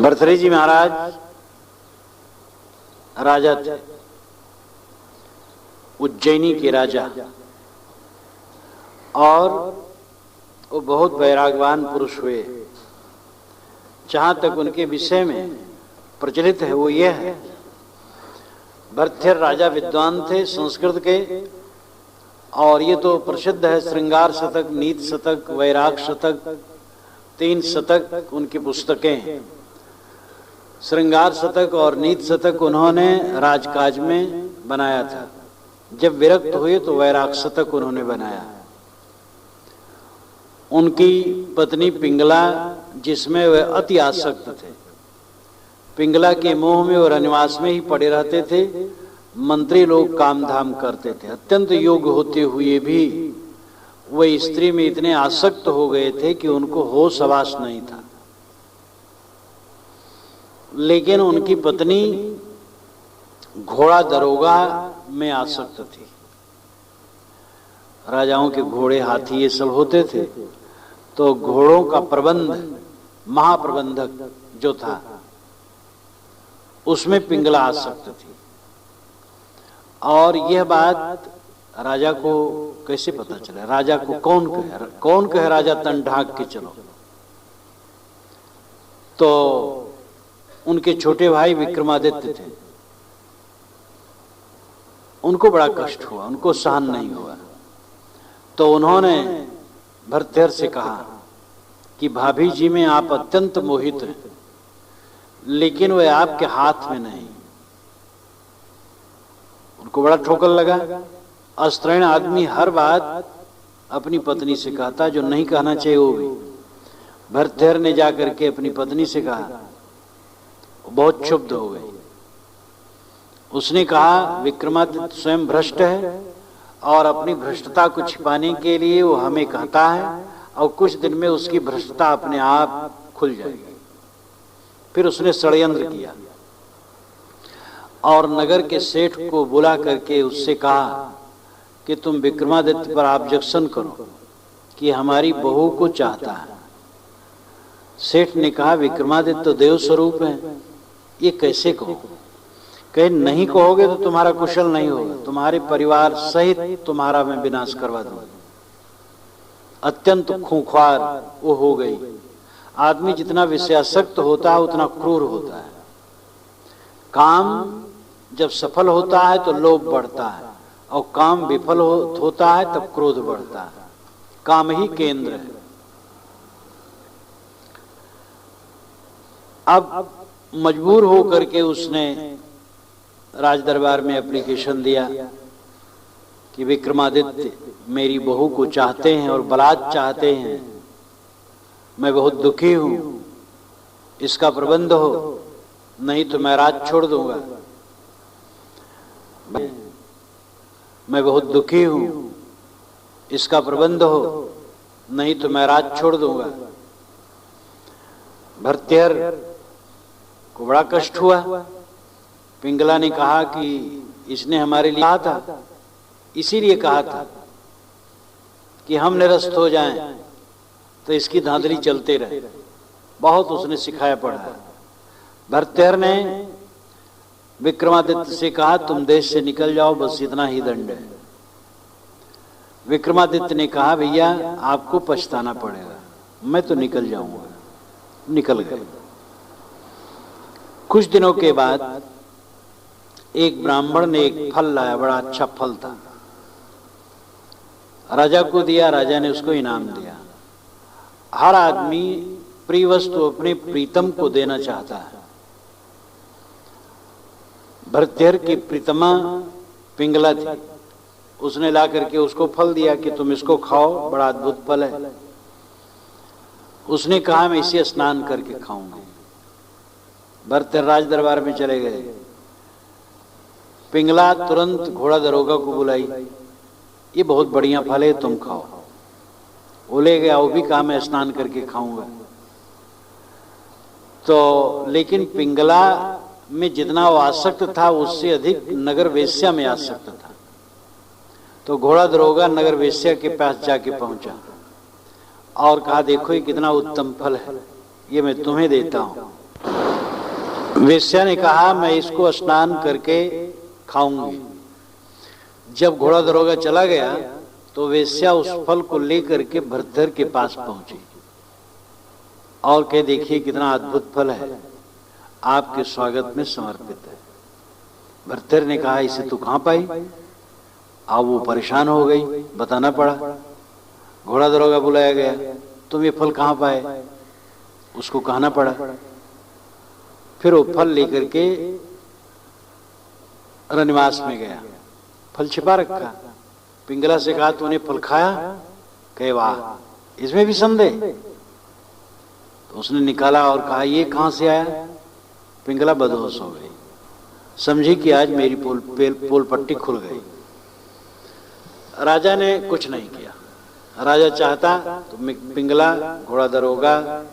भर्तृहरि जी महाराज राजा थे, उज्जैनी के राजा, और वो बहुत वैरागवान पुरुष हुए। जहां तक उनके विषय में प्रचलित है वो यह है, भर्तृहरि राजा विद्वान थे संस्कृत के, और ये तो प्रसिद्ध है, श्रृंगार शतक, नीति शतक, वैराग शतक, 3 शतक उनकी पुस्तकें हैं। श्रृंगार शतक और नीति शतक उन्होंने राजकाज में बनाया था। जब विरक्त हुए तो वैराग शतक उन्होंने बनाया। उनकी पत्नी पिंगला, जिसमें वे अति आसक्त थे, पिंगला के मोह में और रनिवास में ही पड़े रहते थे। मंत्री लोग काम धाम करते थे, अत्यंत योग्य होते हुए भी वे स्त्री में इतने आसक्त हो गए थे कि उनको होश हवास नहीं था। लेकिन उनकी पत्नी घोड़ा दरोगा में आसक्त थी। राजाओं के घोड़े, हाथी ये सब होते थे, तो घोड़ों का प्रबंध महाप्रबंधक जो था उसमें पिंगला आसक्त थी। और यह बात राजा को कैसे पता चले? राजा को कौन कहे राजा तन ढाक के चलो? तो उनके छोटे भाई विक्रमादित्य थे, उनको बड़ा कष्ट हुआ, उनको सहन नहीं हुआ। तो उन्होंने भर्तृहरि से कहा कि भाभी जी में आप अत्यंत मोहित हैं, लेकिन वह आपके हाथ में नहीं। उनको बड़ा ठोकर लगा। अस्त्रैण आदमी हर बात अपनी पत्नी से कहता, जो नहीं कहना चाहिए वो भी। भर्तृहरि ने जाकर के अपनी पत्नी से कहा, बहुत क्षुब्ध हो गई। उसने कहा, विक्रमादित्य स्वयं भ्रष्ट है और अपनी भ्रष्टता को छिपाने के लिए वो हमें कहता है, और कुछ दिन में उसकी भ्रष्टता अपने आप खुल जाएगी। फिर उसने षड्यंत्र किया और नगर के सेठ को बुला करके उससे कहा कि तुम विक्रमादित्य पर ऑब्जेक्शन करो कि हमारी बहू को चाहता है। सेठ ने कहा, विक्रमादित्य तो देव स्वरूप है, ये कैसे कहो? कहे, नहीं कहोगे तो तुम्हारा कुशल नहीं होगा, तुम्हारे परिवार सहित तुम्हारा मैं विनाश करवा दूंगा। अत्यंत खूंखार वो हो गई। आदमी जितना विषयासक्त होता है उतना क्रूर होता है। काम जब सफल होता है तो लोभ बढ़ता है, और काम विफल होता है तब क्रोध बढ़ता है। काम ही केंद्र है। अब मजबूर होकर के उसने राज दरबार में एप्लीकेशन दिया कि विक्रमादित्य मेरी बहू को चाहते हैं और बलात् चाहते हैं, मैं बहुत दुखी हूं, इसका प्रबंध हो, नहीं तो मैं राज छोड़ दूंगा। मैं बहुत दुखी हूं, इसका प्रबंध हो, नहीं तो मैं राज छोड़ दूंगा। भर्तृहरि को बड़ा कष्ट हुआ। पिंगला ने कहा कि इसने हमारे लिए कहा था, इसीलिए कहा था कि हम निरस्त हो जाएं तो इसकी धांधली चलते रहे। बहुत उसने सिखाया पढ़ाया। भर्तृहरि ने विक्रमादित्य से कहा, तुम देश से निकल जाओ, बस इतना ही दंड है। विक्रमादित्य ने कहा, भैया आपको पछताना पड़ेगा, मैं तो निकल जाऊंगा। निकल गए। कुछ दिनों के बाद एक ब्राह्मण ने एक फल लाया, बड़ा अच्छा फल था, राजा को दिया। राजा ने उसको इनाम दिया। हर आदमी प्रिय वस्तु अपने प्रीतम को देना चाहता है। भर्तृहरि की प्रीतमा पिंगला थी। उसने ला करके उसको फल दिया कि तुम इसको खाओ, बड़ा अद्भुत फल है। उसने कहा, मैं इसे स्नान करके खाऊंगी। भर्तृहरि राज दरबार में चले गए। पिंगला तुरंत घोड़ा दरोगा को बुलाई, ये बहुत बढ़िया फल है, तुम खाओ। वो ले गया, वो भी कहा मैं स्नान करके खाऊंगा। तो लेकिन पिंगला में जितना वो आसक्त था उससे अधिक नगर वेश्या में आसक्त था। तो घोड़ा दरोगा नगर वेश्या के पास जाके पहुंचा और कहा, देखो ये कितना उत्तम फल है, ये मैं तुम्हें देता हूं। वेश्या ने कहा मैं इसको स्नान करके खाऊंगी। जब घोड़ा दरोगा चला गया तो वेश्या उस फल को लेकर के भरतहर के पास पहुंची और कह देखिए कितना अद्भुत फल है, आपके स्वागत में समर्पित है। भरतहर ने कहा इसे तू कहां पाई? अब वो परेशान हो गई, बताना पड़ा। घोड़ा दरोगा बुलाया गया, तुम ये फल कहां पाए? उसको कहना पड़ा। फिर वो फल लेकर के रनिवास में गया, फल छिपा रखा। पिंगला से कहा तूने फल खाया? कहे वाह, इसमें भी संदेह? तो उसने निकाला और कहा ये कहां से आया? पिंगला बदहोश हो गई, समझी कि आज मेरी पोल पट्टी खुल गई। राजा ने कुछ नहीं किया। राजा चाहता तो पिंगला, घोड़ा दरोगा,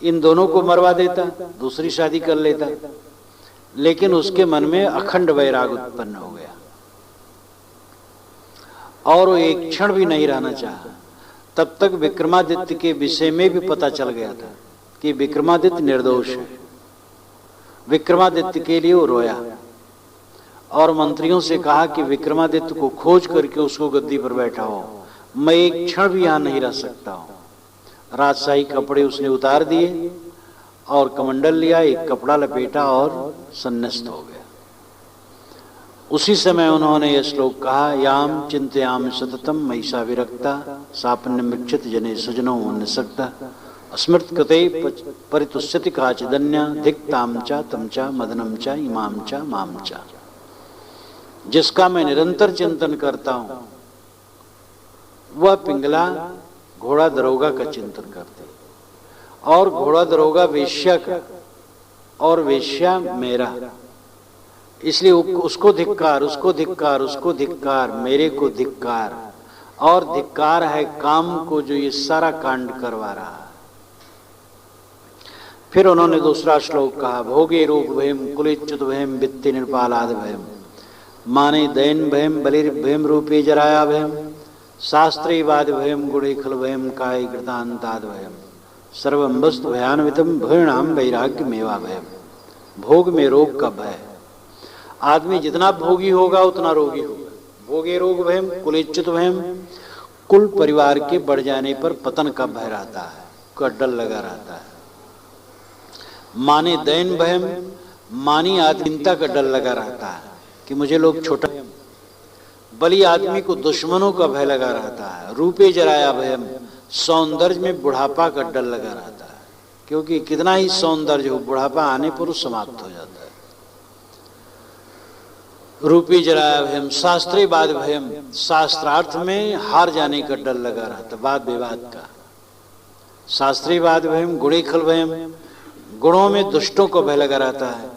इन दोनों को मरवा देता, दूसरी शादी कर लेता, लेकिन उसके मन में अखंड वैराग उत्पन्न हो गया और वो एक क्षण भी नहीं रहना चाहा। तब तक विक्रमादित्य के विषय में भी पता चल गया था कि विक्रमादित्य निर्दोष है। विक्रमादित्य के लिए वो रोया और मंत्रियों से कहा कि विक्रमादित्य को खोज करके उसको गद्दी पर बैठाओ, मैं एक क्षण भी यहां नहीं रह सकता हूं। राजशाही कपड़े उसने उतार दिए और कमंडल लिया, एक कपड़ा लपेटा और सन्नस्त हो गया। उसी समय उन्होंने यह श्लोक कहा, याम चिंतयाम सततम महिषा विरक्ता सापन्यमिक्षित जने सजनो निसक्ता स्मृत कृते परितुष्यति काचिदन्या धिक्ताम चा तम चा मदनम चा इमाम चा माम चा। जिसका मैं निरंतर चिंतन करता हूं वह पिंगला घोड़ा दरोगा का चिंतन करते और घोड़ा दरोगा वेश्या का और वेश्या मेरा, इसलिए उसको धिक्कार, उसको धिक्कार, उसको धिक्कार, मेरे को धिक्कार। और धिक्कार है काम को जो ये सारा कांड करवा रहा है। फिर उन्होंने दूसरा श्लोक कहा, भोगे रूप भयम कुलिच्युत भयम वित्ति निर्पालाद भयम माने दैन भयम बलिर्भयम रूपे जराया भयम शास्त्री वाद भयम गुणेखल भयम काय कृतांताद भयम सर्वम वस्तु भयान्वितम भयणाम वैराग्य मेवा भयम। भोग में रोग का भय, आदमी जितना भोगी होगा उतना रोगी होगा। भोगे रोग भयम कुलेच्युत भयम, कुल परिवार के बढ़ जाने पर पतन का भय रहता है, का डर लगा रहता है। माने दैन भयम, मानी आधीनता का डर लगा रहता है कि मुझे लोग छोटा। बली आदमी को दुश्मनों का भय लगा रहता है। रूपे जराया भयम, सौंदर्य में बुढ़ापा का डर लगा रहता है, क्योंकि कितना ही सौंदर्य हो बुढ़ापा आने पर समाप्त हो जाता है। रूपी जराया भयम, शास्त्रीय वाद भयम, शास्त्रार्थ में हार जाने का डर लगा रहता, वाद विवाद का। शास्त्रीय वाद भयम गुणेखल भयम, गुणों में दुष्टों को भय लगा रहता है।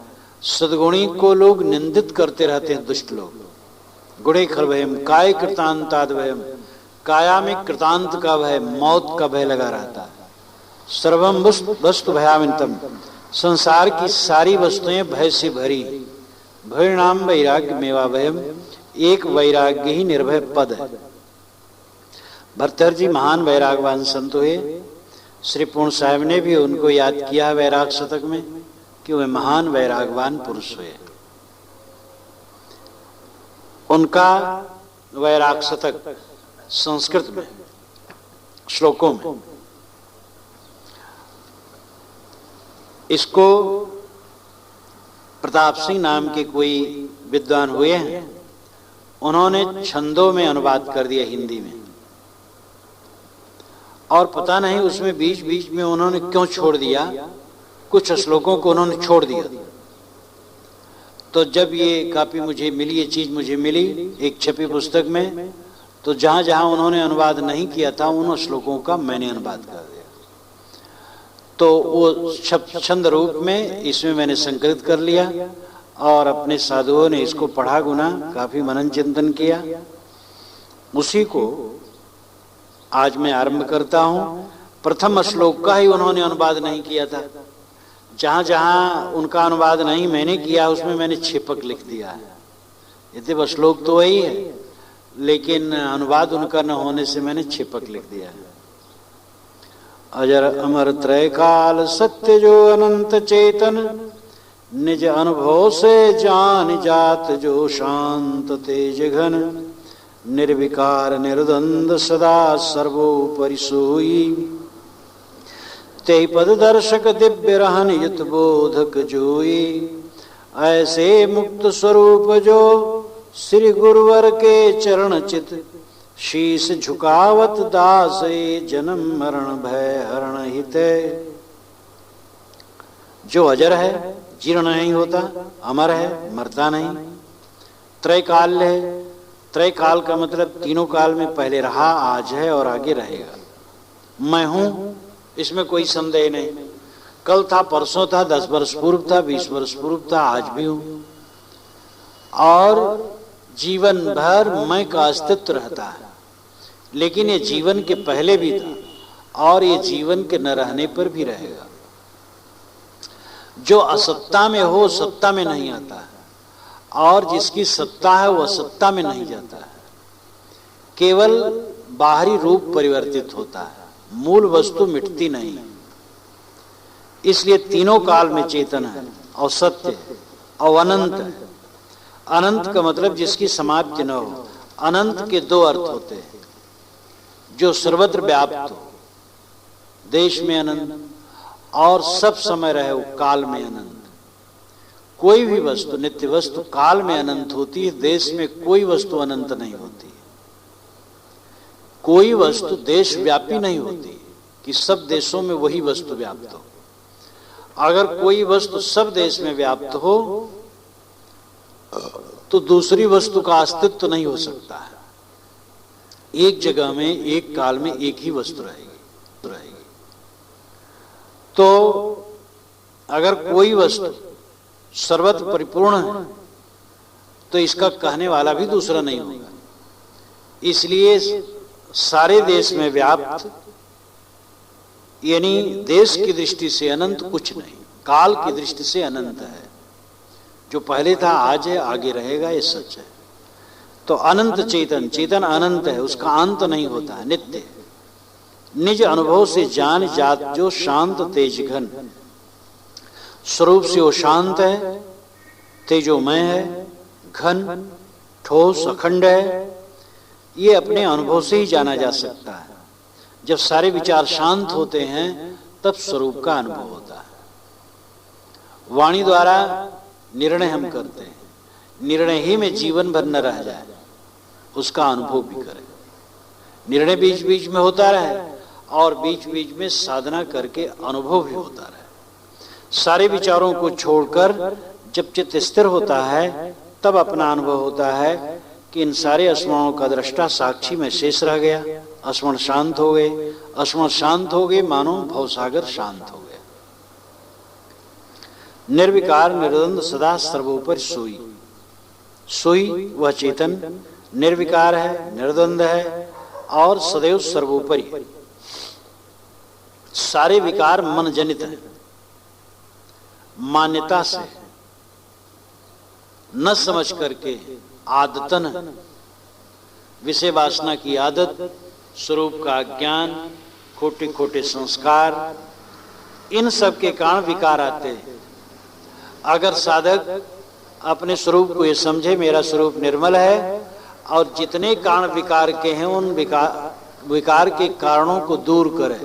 सद्गुणी को लोग निंदित करते रहते हैं, दुष्ट लोग। गुणेखल भयम काय कृतांताद भयम, काया में कृतांत का भय, मौत का भय लगा रहता है। सर्वम वस्तु भयावितम, संसार की सारी वस्तुएं भय से भरी। भय नाम वैराग्य मेवा भयम, एक वैराग्य ही निर्भय पद है। भरतहर जी महान वैरागवान संत हुए। श्री पूर्ण साहब ने भी उनको याद किया वैराग शतक में कि वे महान वैरागवान पुरुष हुए। उनका वैराग शतक संस्कृत में श्लोकों में, इसको प्रताप सिंह नाम के कोई विद्वान हुए हैं, उन्होंने छंदों में अनुवाद कर दिया हिंदी में। और पता नहीं उसमें बीच बीच में उन्होंने क्यों छोड़ दिया, कुछ श्लोकों को उन्होंने छोड़ दिया। तो जब ये कापी मुझे मिली, ये चीज मुझे मिली एक छपी पुस्तक में, तो जहां जहां उन्होंने अनुवाद नहीं किया था उन श्लोकों का मैंने अनुवाद कर दिया। तो वो छंद रूप में इसमें मैंने संकलित कर लिया और अपने साधुओं ने इसको पढ़ा, गुना, काफी मनन चिंतन किया। उसी को आज मैं आरंभ करता हूं। प्रथम श्लोक का ही उन्होंने अनुवाद नहीं किया था। जहां जहां उनका अनुवाद नहीं मैंने किया उसमें मैंने छिपक लिख दिया है। यद्यपि श्लोक तो वही है, लेकिन अनुवाद उनका न होने से मैंने छिपक लिख दिया है। अजर अमर त्रय काल सत्य जो अनंत चेतन, निज अनुभव से जान जात जो शांत तेज घन, निर्विकार निर्द्वंद सदा सर्वोपरि सोई। ते पद दर्शक दिव्य रहन युत बोधक जोई, ऐसे मुक्त स्वरूप जो श्री गुरुवर के चरण चित, शीस झुकावत दास जन्म मरण भय हरण हिते। जो अजर है, जीर्ण नहीं होता, अमर है, मरता नहीं, त्रैकाल्य है। त्रैकाल का मतलब तीनों काल में पहले रहा, आज है और आगे रहेगा। मैं हूं, इसमें कोई संदेह नहीं। कल था, परसों था, 10 वर्ष पूर्व था, 20 वर्ष पूर्व था, आज भी हूं। और जीवन भर मैं का अस्तित्व रहता है। लेकिन ये जीवन के पहले भी था और ये जीवन के न रहने पर भी रहेगा। जो असत्ता में हो सत्ता में नहीं आता है, और जिसकी सत्ता है वह सत्ता में नहीं जाता है। केवल बाहरी रूप परिवर्तित होता है, मूल वस्तु मिटती नहीं। इसलिए तीनों काल में चेतन है और सत्य है और अनंत है। अनंत का मतलब जिसकी समाप्ति न हो। अनंत के दो अर्थ होते हैं, जो सर्वत्र व्याप्त हो, देश में अनंत, और सब समय रहे वो काल में अनंत। कोई भी वस्तु, नित्य वस्तु काल में अनंत होती है, देश में कोई वस्तु अनंत नहीं होती। कोई वस्तु देश व्यापी नहीं होती कि सब देशों में वही वस्तु व्याप्त हो। अगर कोई वस्तु सब देश में व्याप्त हो तो दूसरी वस्तु का अस्तित्व नहीं हो सकता है। एक जगह में एक काल में एक ही वस्तु रहेगी। तो अगर कोई वस्तु सर्वत्र परिपूर्ण है तो इसका कहने वाला भी दूसरा नहीं होगा। इसलिए सारे देश में व्याप्त, यानी देश की दृष्टि से अनंत कुछ नहीं, काल की दृष्टि से अनंत है। जो पहले था, आज है, आगे रहेगा, ये सच है। तो अनंत चेतन, चेतन अनंत है, उसका अंत नहीं होता है, नित्य है। निज अनुभव से जान जात जो शांत तेज घन, स्वरूप से वो शांत है, तेजोमय है, घन ठोस अखंड है। ये अपने अनुभव से ही जाना जा सकता है। जब सारे विचार शांत होते हैं तब स्वरूप का अनुभव होता है। वाणी द्वारा निर्णय हम करते हैं, निर्णय ही में जीवन भर न रह जाए, उसका अनुभव भी करें। निर्णय बीच बीच में होता रहे और बीच बीच में साधना करके अनुभव भी होता रहे। सारे विचारों को छोड़कर जब चित्त स्थिर होता है तब अपना अनुभव होता है कि इन सारे स्मरणों का दृष्टा साक्षी में शेष रह गया। स्मरण शांत हो गए, स्मरण शांत हो गए, मानो भवसागर शांत हो गया। निर्विकार निर्द्वंद सदा सर्वोपरि सोई। सोई वह चेतन निर्विकार है, निर्द्वंद है और सदैव सर्वोपरि है। सारे विकार मन जनित है, मान्यता से, न समझ करके, आदतन, विषय वासना की आदत, स्वरूप का ज्ञान, खोटे खोटे संस्कार, इन सब के कारण विकार आते हैं। अगर साधक अपने स्वरूप को ये समझे मेरा स्वरूप निर्मल है और जितने कारण विकार के हैं उन विकार के कारणों को दूर करे,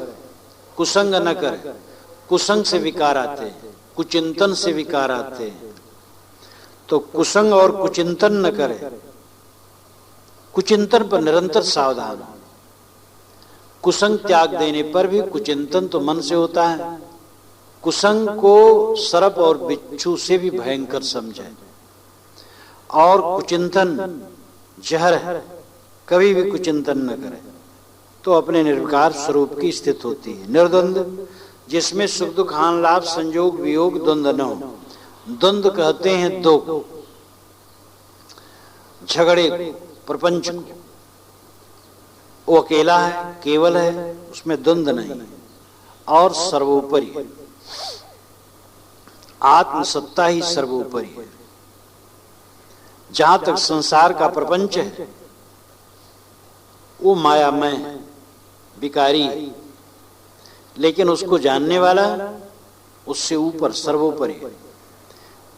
कुसंग न करे। कुसंग से विकार आते हैं, कुचिंतन से विकार आते हैं। तो कुसंग और कुचिंतन न करे, कुचिंतन पर निरंतर सावधान हो। कुसंग त्याग देने पर भी कुचिंतन तो मन से होता है। कुसंग को सर्प और बिच्छू से भी भयंकर समझे और कुचिंतन जहर है, कभी भी कुचिंतन न करे तो अपने निर्विकार स्वरूप की स्थिति होती है। निर्द्वंद, जिसमें सुख दुख हानि लाभ संयोग वियोग द्वंद्व न हो। द्वंद्व कहते हैं दो को, झगड़े प्रपंच को। वो अकेला है, केवल है, उसमें द्वंद्व नहीं। और सर्वोपरि है, आत्मसत्ता ही सर्वोपरि है। जहां तक संसार का प्रपंच है वो मायामय है, विकारी है, लेकिन उसको जानने वाला उससे ऊपर सर्वोपरि है।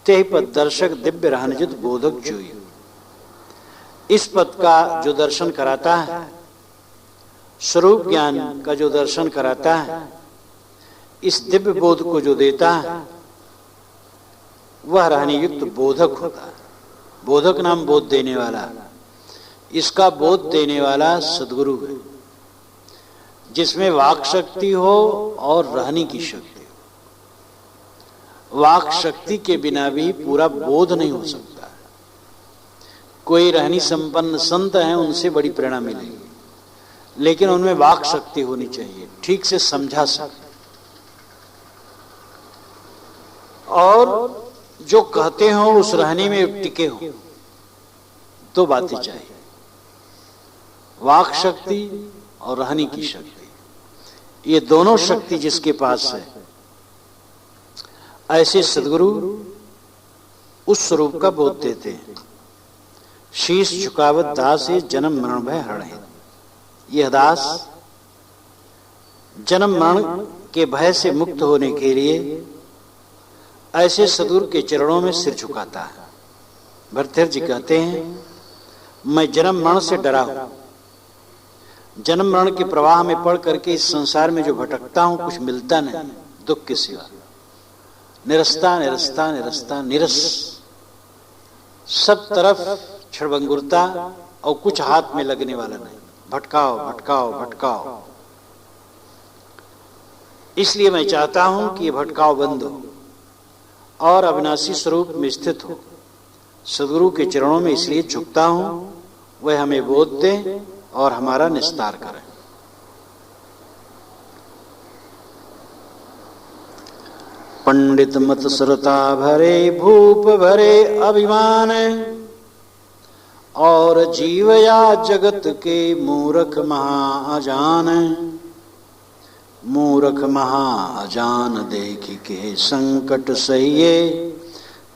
ते पद दर्शक दिव्य रहनजित बोधक जोई। इस पद का जो दर्शन कराता है, स्वरूप ज्ञान का जो दर्शन कराता है, इस दिव्य बोध को जो देता है, वह रहने युक्त बोधक होता है। बोधक नाम बोध देने वाला, इसका बोध देने वाला सद्गुरु है, जिसमें वाक शक्ति हो और रहने की शक्ति हो। वाक शक्ति के बिना भी पूरा बोध नहीं हो सकता। कोई रहनी संपन्न संत हैं, उनसे बड़ी प्रेरणा मिलेगी, लेकिन उनमें वाक शक्ति होनी चाहिए, ठीक से समझा सके, और जो कहते हो उस रहने में टिके हो। दो बातें चाहिए, वाक शक्ति और रहने की शक्ति। ये दोनों शक्ति जिसके पास है, ऐसे सद्गुरु उस स्वरूप का बोध देते हैं। शीश झुकावत दास है जन्म मरण भय हरण है। यह दास जन्म मरण के भय से मुक्त होने के लिए ऐसे सद्गुरु के चरणों में सिर झुकाता है। भरतेर जी कहते हैं, मैं जन्म मरण से डरा हूं। जन्म मरण के प्रवाह में पड़ करके इस संसार में जो भटकता हूं, कुछ मिलता नहीं दुख के सिवा। निरस्ता निरस्ता निरस्ता निरस, सब तरफ क्षणभंगुरता और कुछ हाथ में लगने वाला नहीं। भटकाओ भटकाओ भटकाओ। इसलिए मैं चाहता हूं कि ये भटकाव बंद हो और अविनाशी स्वरूप में स्थित हो। सद्गुरु के चरणों में इसलिए झुकता हूं, वह हमें बोध दे और हमारा निस्तार करें। पंडित मत सरता भरे भूप भरे अभिमान, और जीव या जगत के मूर्ख महा अजान। मूर्ख महा अजान देख के संकट सहिए,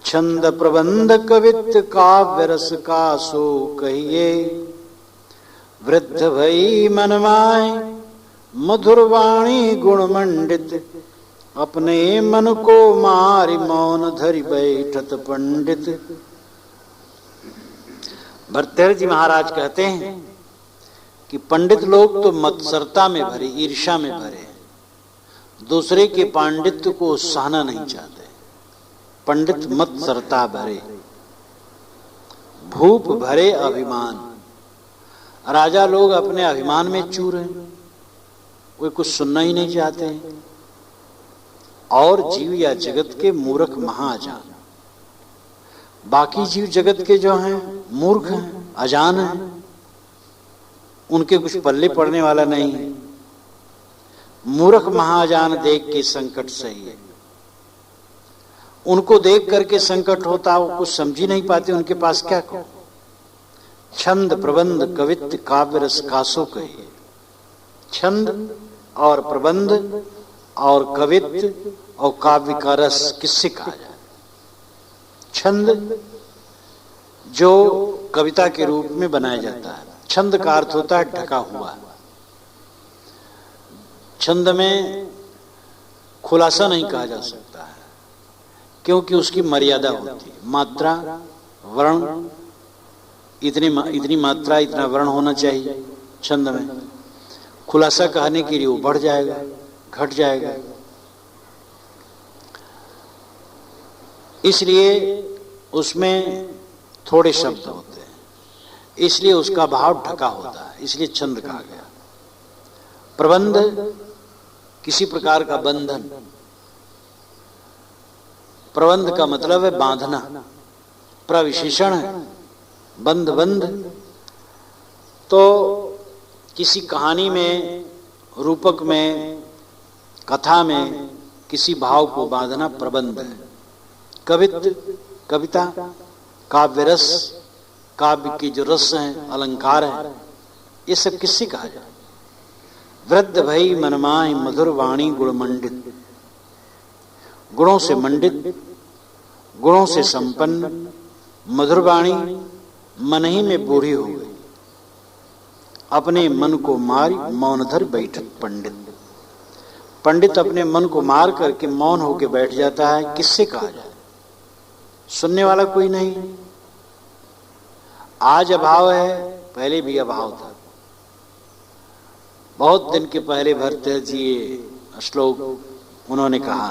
छंद प्रबंध कवित्त काव्य रस का सो कहिए। वृद्ध भई मन माय मधुर वाणी गुण मंडित, अपने मन को मारि मौन धरि बैठत पंडित। भरतेर जी महाराज कहते हैं कि पंडित लोग तो मत्सरता में भरे, ईर्ष्या में भरे, दूसरे के पांडित्य को सहना नहीं चाहते। पंडित मत्सरता भरे, भूप भरे अभिमान। राजा लोग अपने अभिमान में चूर हैं, वे कुछ सुनना ही नहीं चाहते। और जीव या जगत के मूर्ख महाअजान, बाकी जीव जगत के जो हैं मूर्ख हैं, अजान हैं, उनके कुछ पल्ले पड़ने वाला नहीं है। मूर्ख महाअजान देख के संकट सही है। उनको देख करके संकट होता, वो कुछ समझ ही नहीं पाते, उनके पास क्या कहो। छंद प्रबंध कवित्त काव्य रस कासो कहिए। छंद और प्रबंध और कवित्त और काव्य का रस किससे कहा जाए? छंद जो कविता के रूप में बनाया जाता है। छंद का अर्थ होता है ढका हुआ। छंद में खुलासा नहीं कहा जा सकता है, क्योंकि उसकी मर्यादा होती है। मात्रा, वर्ण, इतनी मात्रा, इतना वर्ण होना चाहिए छंद में। खुलासा कहने के लिए वो बढ़ जाएगा, घट जाएगा। इसलिए उसमें थोड़े शब्द होते हैं, इसलिए उसका भाव ढका होता है, इसलिए छंद कहा गया। प्रबंध किसी प्रकार का बंधन। प्रबंध का मतलब है बांधना, प्रविशेषण है बंध। बंध तो किसी कहानी में, रूपक में, कथा में किसी भाव को बांधना प्रबंध है। कवित्त, कविता, काव्य रस, काव्य की जो रस हैं, अलंकार है, ये सब किससे कहा जाए? वृद्ध भई मनमाय मधुर वाणी गुण मंडित। गुणों से मंडित, गुणों से संपन्न, मधुर वाणी, मन ही में बूढ़ी हो गई। अपने मन को मारी मौन धर बैठत पंडित। पंडित अपने मन को मार करके मौन होकर बैठ जाता है। किससे कहा जाए? सुनने वाला कोई नहीं। आज अभाव है, पहले भी अभाव था। बहुत दिन के पहले भरतहरि जी ये श्लोक उन्होंने कहा,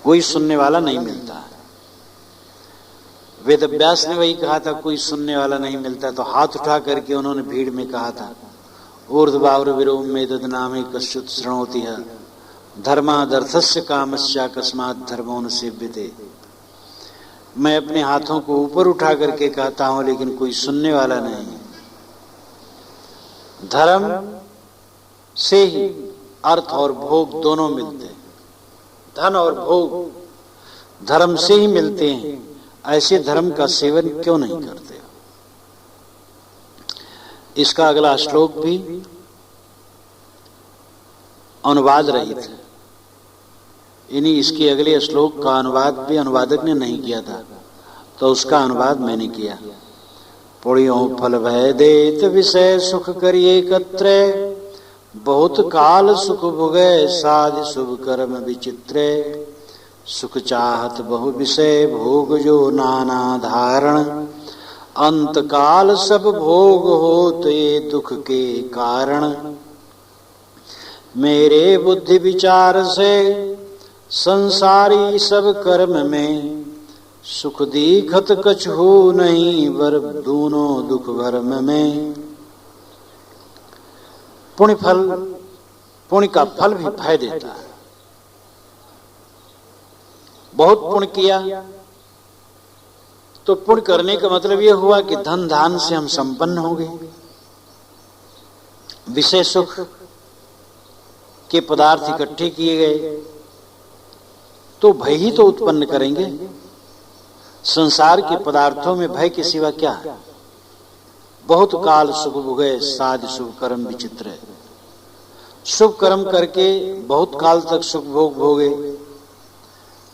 कोई सुनने वाला नहीं मिलता। वेदव्यास ने वही कहा था, कोई सुनने वाला नहीं मिलता, तो हाथ उठा करके उन्होंने भीड़ में कहा था, ऊर्ध्वावर विरोम में ददनामे कश्युत शृणोति है धर्मादर्थस्य कामस्या कस्मात् धर्मो न सेव्यते। मैं अपने हाथों को ऊपर उठा करके कहता हूं, लेकिन कोई सुनने वाला नहीं। धर्म से ही अर्थ और भोग दोनों मिलते हैं। धन और भोग धर्म से ही मिलते हैं। ऐसे धर्म का सेवन क्यों नहीं करते? इसका अगला श्लोक भी अनुवाद रहित है। इन्हीं इसके अगले श्लोक का अनुवाद भी अनुवादक ने नहीं किया था, तो उसका अनुवाद मैंने किया। पुण्यो फल भय देत विषय सुख करिए एकत्र, बहुत काल सुख भुगै साध शुभ कर्म विचित्र। सुख चाहत बहु विषय भोग जो नाना धारण, अंत काल सब भोग होत ये दुख के कारण। मेरे बुद्धि विचार से संसारी सब कर्म में, सुख दीखत कछू नहीं वर दोनों दुख भरम में। पुण्य फल, पुण्य का फल भी भय देता है। बहुत पुण्य किया तो पुण्य करने का मतलब यह हुआ कि धन धान से हम संपन्न हो गए, विषय सुख के पदार्थ इकट्ठे किए गए, तो भय ही तो उत्पन्न करेंगे। संसार के पदार्थों में भय के सिवा क्या है? बहुत काल सुख भुगै साध शुभ कर्म विचित्र। शुभ कर्म करके बहुत काल तक सुख भोग भोगे,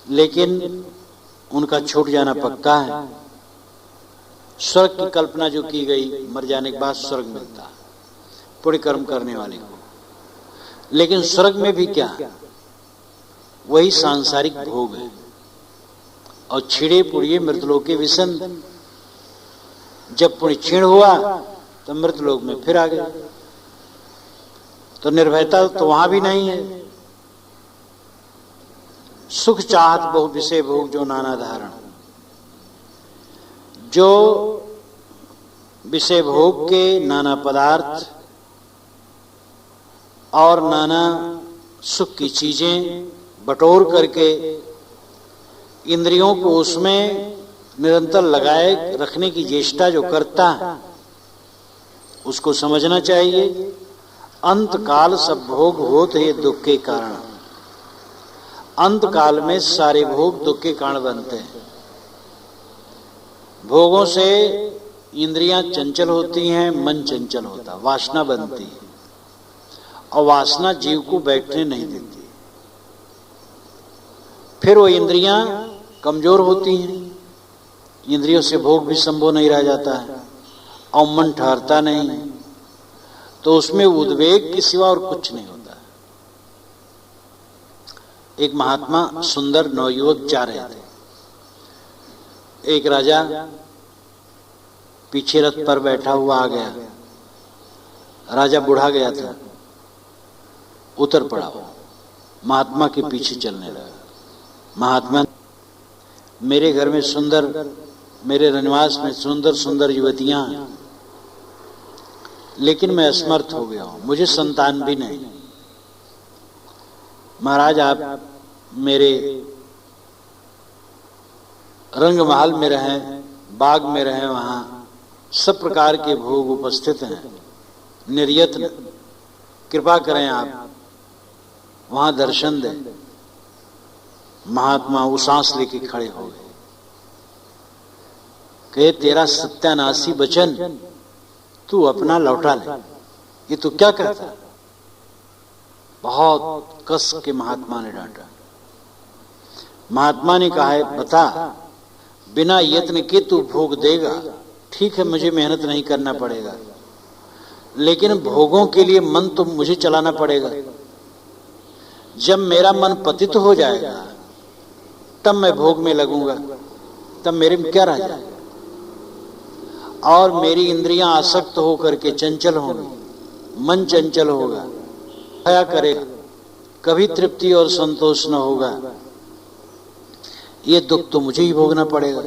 लेकिन उनका छूट जाना पक्का है। स्वर्ग की कल्पना जो की गई, मर जाने के बाद स्वर्ग मिलता है पुण्य कर्म करने वाले को, लेकिन स्वर्ग में भी क्या है? वही सांसारिक भोग है और छिड़े पुड़िए मृतलोके विसन। जब पुण्य क्षीण हुआ तो मृतलोक में फिर आ गए, तो निर्भयता तो वहां भी नहीं है। सुख चाहत बहु विषय भोग जो नाना धारण, जो विषय भोग के नाना पदार्थ और नाना सुख की चीजें बटोर करके इंद्रियों को उसमें निरंतर लगाए रखने की चेष्टा जो करता है, उसको समझना चाहिए अंत काल सब भोग होत है दुख के कारण। अंत काल में सारे भोग दुख के कारण बनते हैं। भोगों से इंद्रियां चंचल होती हैं, मन चंचल होता, वासना बनती है और वासना जीव को बैठने नहीं देती। फिर वो इंद्रियां कमजोर होती हैं, इंद्रियों से भोग भी संभव नहीं रह जाता है और मन ठहरता नहीं, तो उसमें उद्वेग के सिवा और कुछ नहीं होता। एक महात्मा सुंदर नवयुवक जा रहे थे, एक राजा पीछे रथ पर बैठा हुआ आ गया। राजा बुढ़ा गया था, उतर पड़ा, वो महात्मा के पीछे चलने लगा। महात्मा, मेरे घर में सुंदर, मेरे रनिवास में सुंदर सुंदर युवतियां हैं, लेकिन मैं असमर्थ हो गया हूं, मुझे संतान भी नहीं। महाराज, आप मेरे रंगमहल में रहें, बाग में रहें, वहां सब प्रकार के भोग उपस्थित हैं, निर्यत्न कृपा करें, आप वहां दर्शन दें। महात्मा वो सांस लेके खड़े हो गए, कहे तेरा सत्यानाशी वचन तू अपना लौटा ले, ये तू क्या कहता? बहुत कस के महात्मा ने डांटा। महात्मा ने कहा है, बता, बिना यत्न के तू भोग देगा, ठीक है, मुझे मेहनत नहीं करना पड़ेगा, लेकिन भोगों के लिए मन तो मुझे चलाना पड़ेगा। जब मेरा मन पतित हो जाएगा तब मैं भोग में लगूंगा, तब मेरे में क्या रह जाएगा? और मेरी इंद्रियां आसक्त होकर के चंचल होंगी, मन चंचल होगा, क्या करेगा, कभी तृप्ति और संतोष न होगा। ये दुख तो मुझे ही भोगना पड़ेगा।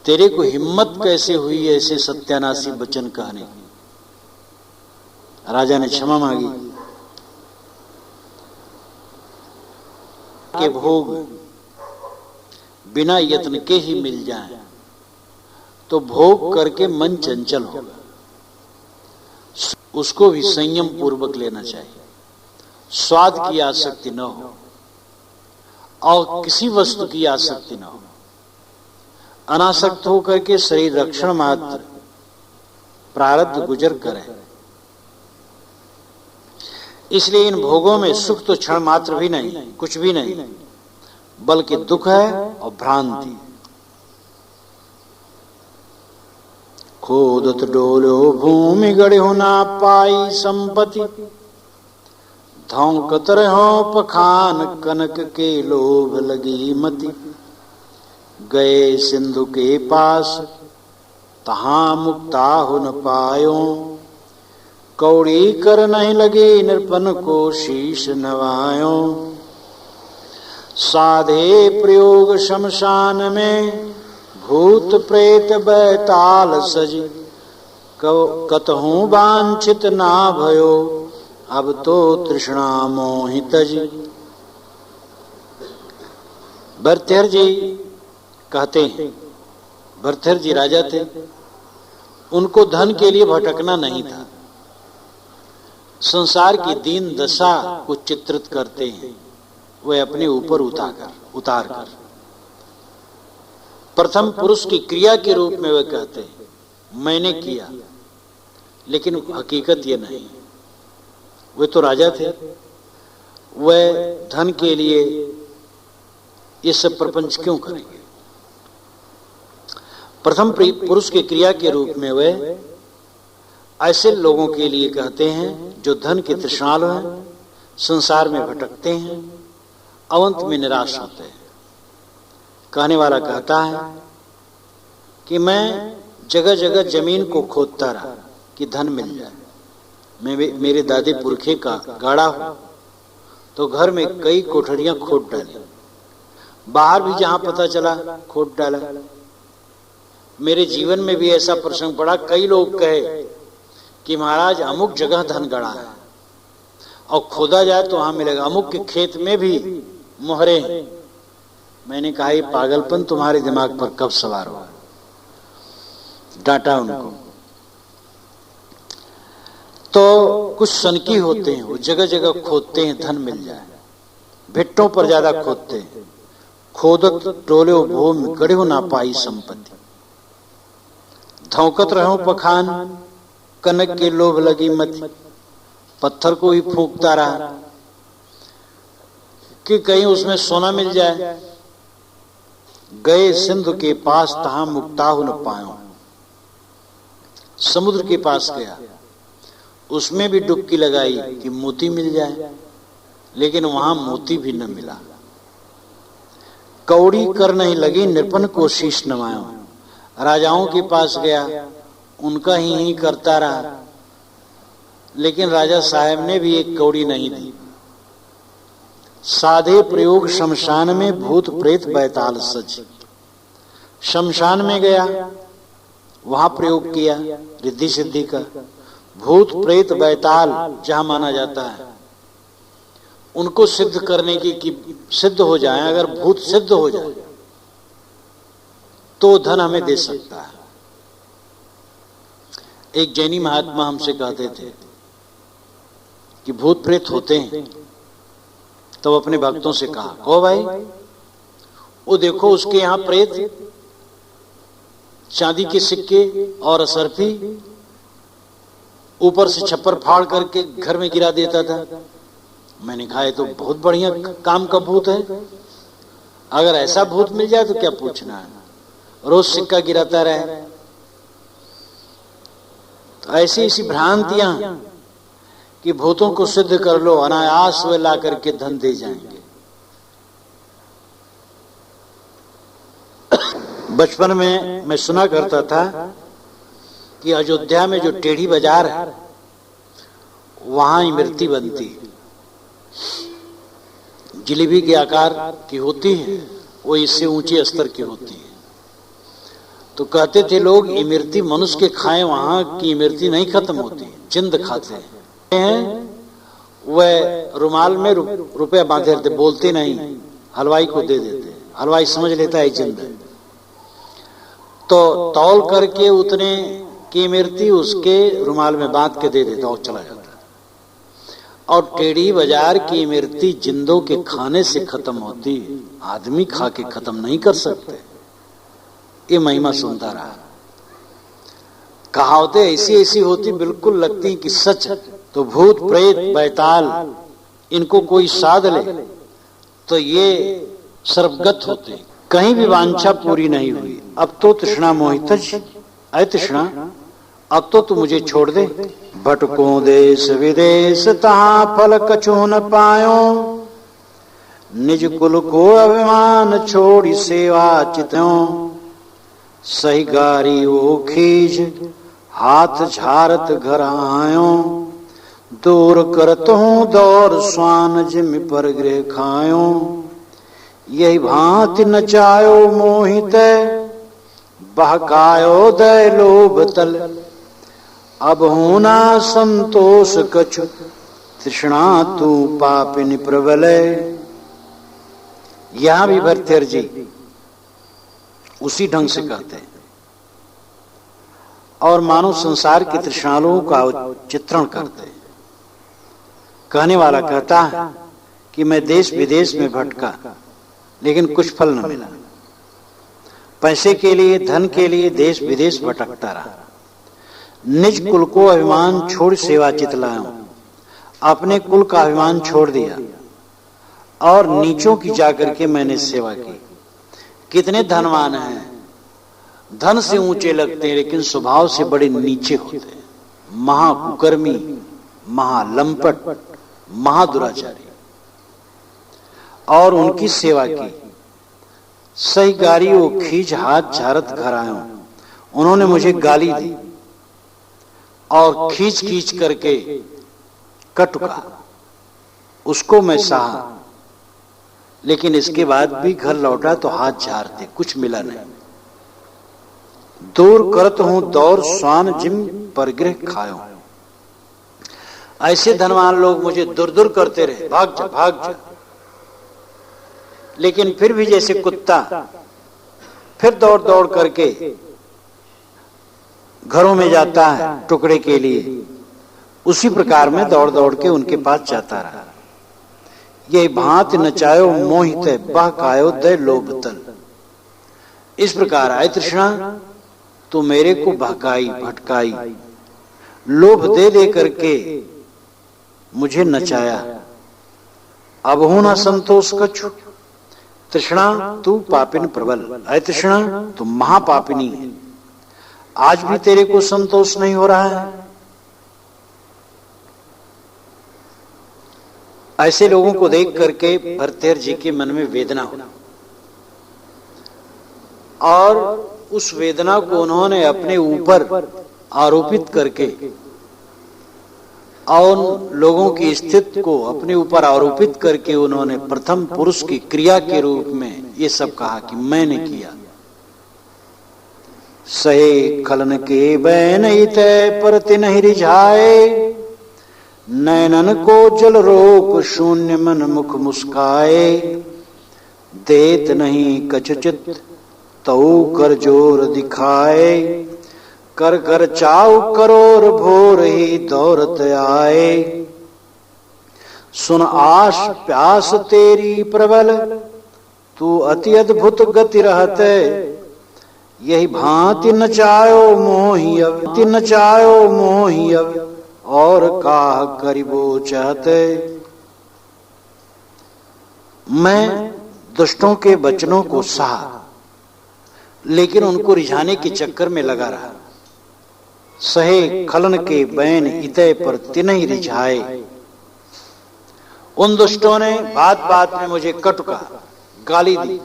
तेरे को हिम्मत कैसे हुई ऐसे सत्यानाशी वचन कहने की? राजा ने क्षमा मांगी के भोग बिना यत्न के ही मिल जाए तो भोग करके मन चंचल होगा, उसको भी संयम पूर्वक लेना चाहिए। स्वाद की आसक्ति न हो और किसी वस्तु की आसक्ति न हो, अनासक्त होकर के शरीर रक्षण मात्र प्रारब्ध गुजर करे। इसलिए इन भोगों में सुख तो क्षण मात्र भी नहीं, कुछ भी नहीं, बल्कि दुख है और भ्रांति। खोदत डोलो भूमि गढ़ो ना पाई संपत्ति, धौंकत रहो पखान कनक के लोभ लगी मति। गए सिंधु के पास तहां मुक्ता हो न पायो, कौड़ी कर नहीं लगे नृपन को शीश नवायो। साधे प्रयोग शमशान में भूत प्रेत बैताल सजी, कतहूं वांछित ना भयो अब तो तृष्णा मोहित जी। भर्तृहरि जी कहते हैं, भर्तृहरि जी राजा थे, उनको धन के लिए भटकना नहीं था। संसार की दीन दशा को चित्रित करते हैं वे अपने ऊपर उतार कर प्रथम पुरुष की क्रिया के रूप में वे कहते हैं मैंने किया, लेकिन हकीकत ये नहीं। वे तो राजा थे, वे धन के लिए ये सब प्रपंच क्यों करेंगे? प्रथम पुरुष की क्रिया के रूप में वे ऐसे लोगों के लिए कहते हैं जो धन के तृष्णालु हैं, संसार में भटकते हैं, अवंत में निराश होते हैं। कहने वाला कहता है कि मैं जगह जगह जमीन को खोदता रहा कि धन मिल जाए। मैं मेरे दादे पुरखे का गाड़ा हूं तो घर में कई कोठरियां खोद डाली, बाहर भी जहां पता चला खोद डाला। मेरे जीवन में भी ऐसा प्रसंग पड़ा, कई लोग कहे कि महाराज अमुक जगह धन गड़ा है और खोदा जाए तो वहां मिलेगा, अमुक के खेत में भी मोहरे हैं। मैंने कहा ये पागलपन तुम्हारे दिमाग पर कब सवार हुआ? डांटा उनको। तो कुछ सनकी होते हैं, वो जगह जगह खोदते हैं धन मिल जाए, भिट्टों पर ज्यादा खोदते हैं। खोदत टोले भूमि गढ़ो ना पाई संपत्ति, धौंकत रहो पखान कनक के लोभ लगी मति। पत्थर को ही फूंकता रहा कि कहीं उसमें सोना मिल जाए। गए सिंधु के पास तहां मुक्ता हो न पायो, समुद्र के पास गया, उसमें भी डुबकी लगाई कि मोती मिल जाए, लेकिन वहां मोती भी न मिला। कौड़ी कर नहीं लगी नृपन को शीश नवायो, राजाओं के पास गया, उनका ही करता रहा, लेकिन राजा साहब ने भी एक कौड़ी नहीं दी। साधे प्रयोग शमशान में भूत प्रेत बैताल सज, शमशान में गया, वहां प्रयोग किया रिद्धि सिद्धि का। भूत प्रेत बैताल जहां माना जाता है, उनको सिद्ध करने की कि सिद्ध हो जाए, अगर भूत सिद्ध हो जाए तो धन हमें दे सकता है। एक जैनी महात्मा हमसे कहते थे कि भूत प्रेत होते हैं, तो अपने भक्तों से कहा, कहो भाई, वो देखो उसके यहां प्रेत चांदी के सिक्के और असरफी ऊपर से छप्पर फाड़ करके घर में गिरा देता था। मैंने कहा ये तो बहुत बढ़िया काम का भूत है, अगर ऐसा भूत मिल जाए तो क्या पूछना है, रोज सिक्का गिराता रहे। तो ऐसी ऐसी भ्रांतियां कि भूतों को सिद्ध कर लो, अनायास वे ला करके धन दे जाएंगे। बचपन में मैं सुना करता था कि अयोध्या में जो टेढ़ी बाजार है वहां इमरती बनती है, जिलेबी के आकार की होती है, वो इससे ऊंचे स्तर की होती है। तो कहते थे लोग इमरती मनुष्य के खाएं, वहां की इमरती नहीं खत्म होती, जिंद खाते हैं। वह रुमाल में रुपया बांधे रहते, बोलते नहीं, हलवाई को दे देते, हलवाई समझ लेता है जिंद है, तो तौल करके उतने की इमरती उसके रुमाल में बांध के दे देता और चला जाता। और टेढ़ी बाजार की इमरती जिंदों के खाने से खत्म होती, आदमी खा के खत्म नहीं कर सकते। ये महिमा सुनता रहा। कहावतें ऐसी ऐसी होती, बिल्कुल लगती कि सच। तो भूत प्रेत बैताल इनको कोई साध ले तो ये सर्वगत होते। कहीं भी वांछा पूरी नहीं हुई, अब तो तृष्णा मोहितज, अय तृष्णा अब तो तू मुझे छोड़ दे। भटको देश विदेश तहां फल कछु न पायो, निज कुल को अभिमान छोड़ी सेवा चित्यों। सही गारी ओ खीज हाथ झारत घर आयो, दूर करतो दौर स्वान जिम पर गृह खायो। यही भांति नचायो मोहित बहकायो दय लोभ तल, अब होना संतोष कछु तृष्णा तू पापिन प्रबल। यहां भी भरथेर जी उसी ढंग से कहते हैं और मानव संसार की तृष्णालुओं का चित्रण करते हैं। कहने वाला कहता है कि मैं देश विदेश में भटका लेकिन कुछ फल न मिला, पैसे के लिए धन के लिए देश विदेश भटकता रहा। निज कुल को अभिमान छोड़ सेवा चितलाऊं, अपने कुल का अभिमान छोड़ दिया और नीचों की जाकर के मैंने सेवा की। कितने धनवान हैं, धन से ऊंचे लगते हैं लेकिन स्वभाव से बड़े नीचे होते हैं, महाकुकर्मी, महालंपट, महादुराचारी। और उनकी सेवा की। सही गारी वो खींच हाथ झारत घर आयो, उन्होंने मुझे गाली दी और खींच खींच करके कटुका, उसको मैं सहा, लेकिन इसके बाद भी घर लौटा तो हाथ झारते, कुछ मिला नहीं। दूर करत हूं दौर स्वान जिम पर गृह खायो। ऐसे धनवान लोग मुझे दूर दूर करते रहे, भाग जा भाग जा, लेकिन फिर भी जैसे कुत्ता फिर दौड़ दौड़ करके घरों में जाता है टुकड़े के लिए, उसी प्रकार में दौड़ दौड़ के उनके पास जाता रहा। ये भांति नचायो मोहित बहकायो दय लोभ तल। इस प्रकार आय तृष्णा तो मेरे को बहकाई भटकाई, लोभ दे दे करके मुझे नचाया। अब होना संतोष कछु तृष्णा तू पापिन प्रबल। अय तृष्णा तू महापापिनी है, आज भी तेरे को संतोष नहीं हो रहा है। ऐसे लोगों को देख करके भरथेर जी के मन में वेदना हो और उस वेदना को उन्होंने अपने ऊपर आरोपित करके और लोगों की स्थिति को अपने ऊपर आरोपित करके उन्होंने प्रथम पुरुष की क्रिया के रूप में ये सब कहा कि मैंने किया। सहे खलन के बैन इतै पर तिन्हि रिझाए, नैनन को जल रोक शून्य मन मुख मुस्काए। देत नहीं कछुचित तऊ कर जोर दिखाए, कर कर चाव करोर भोर ही दौरत आए। सुन आश प्यास तेरी प्रबल, तू अति अद्भुत गति रहते। यही भांति नचायो मोहि अब, नचायो मोहि अब, और काह करिबो चाहते। मैं दुष्टों के वचनों को सहा लेकिन उनको रिझाने के चक्कर में लगा रहा। सहे खलन के बैन इतय पर तिन्हि रिझाए। उन दुष्टों ने बात बात में मुझे कटुका गाली दी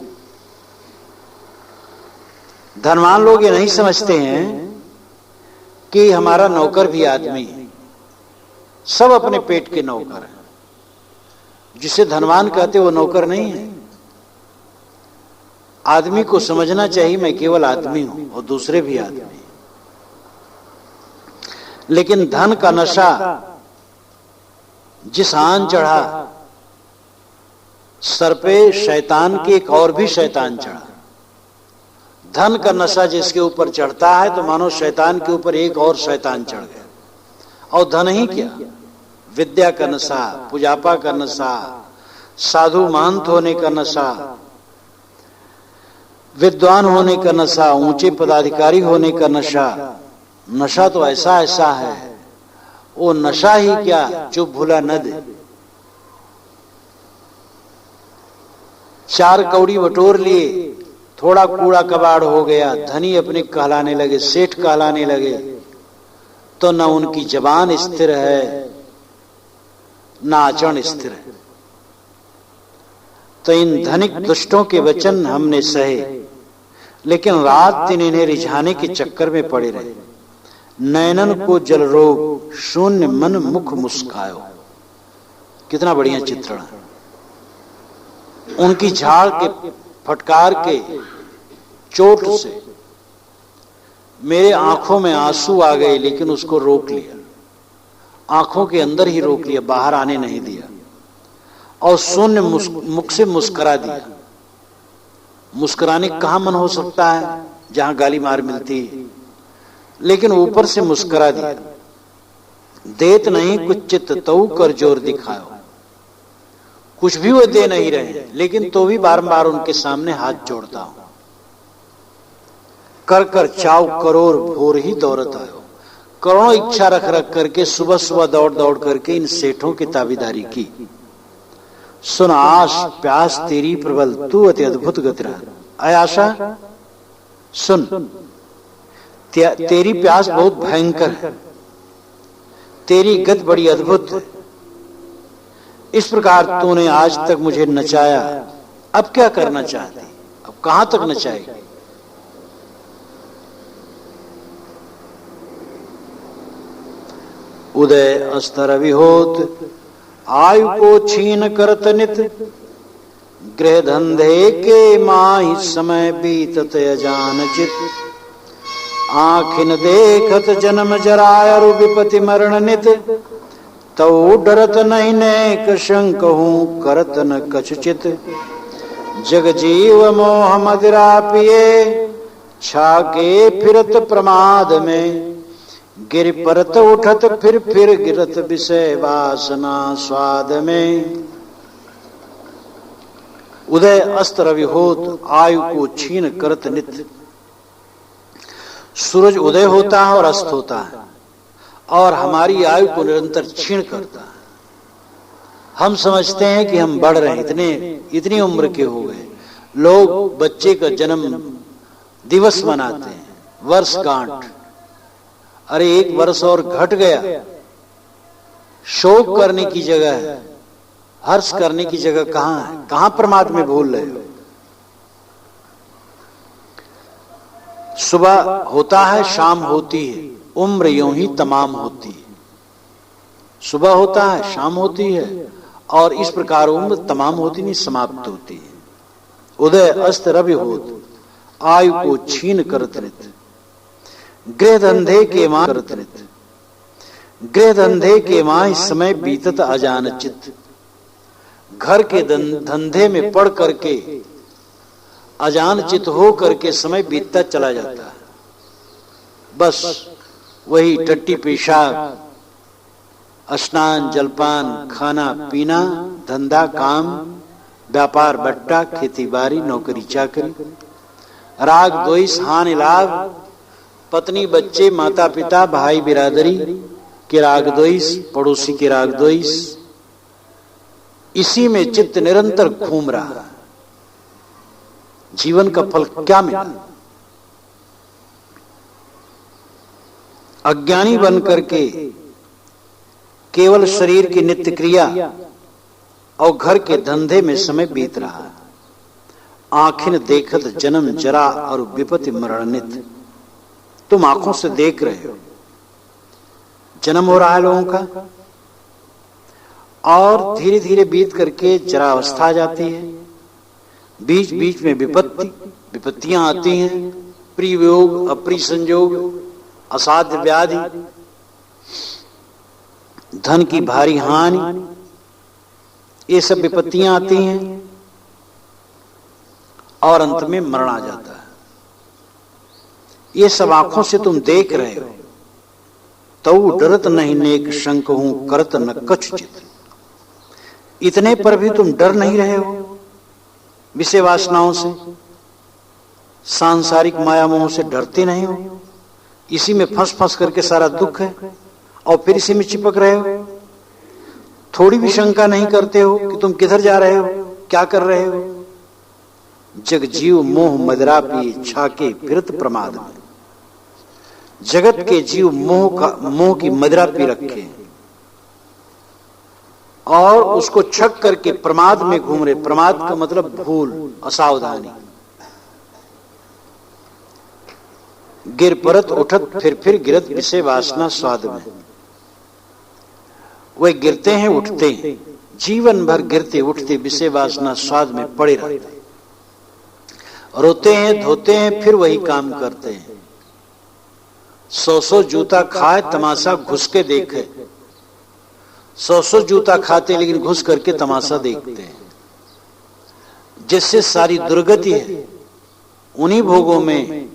धनवान लोग ये नहीं समझते हैं कि हमारा नौकर भी आदमी है। सब अपने पेट के नौकर हैं। जिसे धनवान कहते वो नौकर नहीं है। आदमी को समझना चाहिए मैं केवल आदमी हूं और दूसरे भी आदमी हैं। लेकिन धन का नशा जिस आन चढ़ा, सर पे शैतान के एक और भी शैतान चढ़ा। धन का नशा जिसके ऊपर चढ़ता है तो मानो शैतान के ऊपर एक और शैतान चढ़ गया। और धन ही क्या, विद्या का नशा, पूजापा का नशा, साधु महंत होने का नशा, विद्वान होने का नशा, ऊंचे पदाधिकारी होने का नशा। नशा तो ऐसा ऐसा है, वो नशा ही क्या चुप भुला न दे। 4 कौड़ी बटोर लिए, थोड़ा कूड़ा कबाड़ हो गया, धनी अपने कहलाने लगे, सेठ कहलाने लगे, तो न उनकी जबान स्थिर है न आचरण स्थिर है। तो इन धनिक दुष्टों के वचन हमने सहे, लेकिन रात दिन इन्हें रिझाने के चक्कर में पड़े रहे। नैनन को जल रोग, शून्य मन मुख मुस्कायो। कितना बढ़िया चित्रण है। उनकी झाड़ के फटकार के चोट से मेरे आंखों में आंसू आ गए, लेकिन उसको रोक लिया। आंखों के अंदर ही रोक लिया, बाहर आने नहीं दिया। और शून्य मुख से मुस्कुरा दिया। मुस्कुराने कहां मन हो सकता है जहां गाली मार मिलती है, लेकिन ऊपर से मुस्कुरा दिया। देत नहीं कुछ चित्त तऊ कर जोर दिखाओ। कुछ भी वो दे नहीं रहे, लेकिन तो भी बारंबार उनके सामने हाथ जोड़ता हूं। कर कर चाव करोड़ भोर ही दौड़त आयो। करोड़ों इच्छा रख रख करके सुबह सुबह दौड़ दौड़ करके इन सेठों की ताबेदारी की। सुन आश प्यास तेरी प्रबल, तू अति अद्भुत गति। आय आशा सुन, तेरी प्यास बहुत भयंकर है, तेरी गति बड़ी अद्भुत है। इस प्रकार तूने आज तक मुझे नचाया, अब क्या करना चाहती, अब कहां तक नचाएगी। उदय अस्तर अभिहोत, आयु को छीन करत नित। गृह धंधे के माहि समय बीतत अजान चित। आँखिन देखत जन्म जरायरु विपति मरण नित। तऊ डरत नहीं नेक शंकहूं, करत न कछुचित। जग जीव मोह मदिरा पिए, छाके फिरत प्रमाद में। गिर परत उठत फिर गिरत विषय वासना स्वाद में। उदय अस्त रवि होत, आयु को छीन करत नित। सूरज उदय होता है और अस्त होता है, और हमारी आयु को निरंतर छीन करता है। हम समझते हैं कि हम बढ़ रहे हैं, इतनी उम्र के हो गए। लोग बच्चे का जन्म दिवस मनाते हैं, वर्षगांठ। अरे 1 वर्ष और घट गया, शोक करने की जगह है, हर्ष करने की जगह कहां है। कहां प्रमाद में भूल रहे हो। सुबह होता है, शाम होती है, उम्र यूं ही तमाम होती है। सुबह होता है, शाम होती है, और इस प्रकार उम्र तमाम होती नहीं, समाप्त होती है। उदय अस्त रवि होत, आयु को छीन करत रित। गृह धंधे के मां करत रित। गृह धंधे के मां समय बीतत अजानचित। घर के धंधे में पड़ करके अजानचित हो करके समय बीतता चला जाता है। बस वही टट्टी पेशाब, स्नान जलपान, खाना पीना, धंधा काम, व्यापार बट्टा, खेती बाड़ी, नौकरी चाकरी, राग द्वेष, हानि लाभ, पत्नी बच्चे, माता पिता, भाई बिरादरी के राग द्वेष, पड़ोसी के राग द्वेष, इसी में चित्त निरंतर घूम रहा है। जीवन का फल क्या मिला। अज्ञानी बन करके केवल शरीर की नित्य क्रिया और घर के धंधे में समय बीत रहा है। आँखिन देखत जन्म जरा और विपत्ति मरणित। तुम आंखों से देख रहे हो जन्म हो रहा है लोगों का, और धीरे धीरे बीत करके जरा अवस्था आ जाती है, बीच बीच में विपत्तियां आती हैं, प्रिय वियोग, अप्रिय संयोग, असाध्य व्याधि, धन की भारी हानि, ये सब विपत्तियां आती हैं और अंत में मरण आ जाता है। ये सब आंखों से तुम देख रहे हो। तो डरत नहीं नेक शंक हूं करत न कछ चित। इतने पर भी तुम डर नहीं रहे हो विषय वासनाओं से, सांसारिक माया मोह से डरते नहीं हो। इसी में फंस फंस करके सारा दुख है और फिर इसी में चिपक रहे हो। थोड़ी भी शंका नहीं करते हो कि तुम किधर जा रहे हो, क्या कर रहे हो। जग जीव मोह मदिरा पिए छाके फिरत प्रमाद में। जगत के जीव मोह की मदिरा पी रखे और उसको छक करके प्रमाद में घूम रहे। प्रमाद का मतलब भूल, असावधानी। गिर परत उठत फिर गिरत विषय वासना स्वाद में। वे गिरते हैं उठते हैं, जीवन भर गिरते उठते विषय वासना स्वाद में पड़े रहते, रोते हैं धोते हैं फिर वही काम करते हैं। 100 जूता खाए तमाशा घुस के देखे। 100 जूता खाते लेकिन घुस करके तमाशा देखते हैं। जिससे सारी दुर्गति है, उन्हीं भोगों में,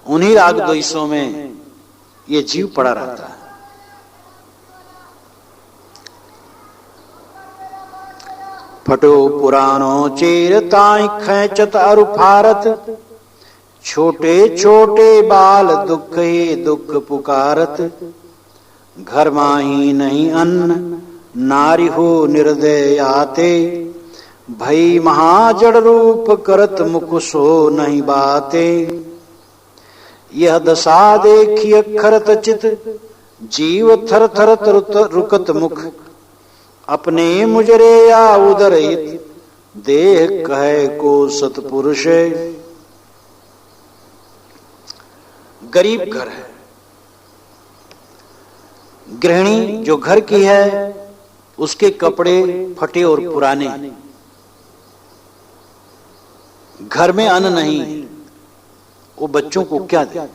उन्हीं राग द्वेषों में ये जीव पड़ा रहता है। फटो पुरानो चेर ताई खेचत अरु फारत। छोटे छोटे बाल दुख ही दुख पुकारत। घर माही नहीं अन्न नारी हो निर्दय आते। भई महाजड़ रूप करत मुख सो नहीं बाते। यह दशा देखी अखरत चित जीव थर थर रुकत मुख। अपने मुजरे या उदर हित देह कहे को सतपुरुष। गरीब घर है, गृहिणी जो घर की है उसके कपड़े फटे और पुराने, घर में अन्न नहीं, वो बच्चों को क्या दे।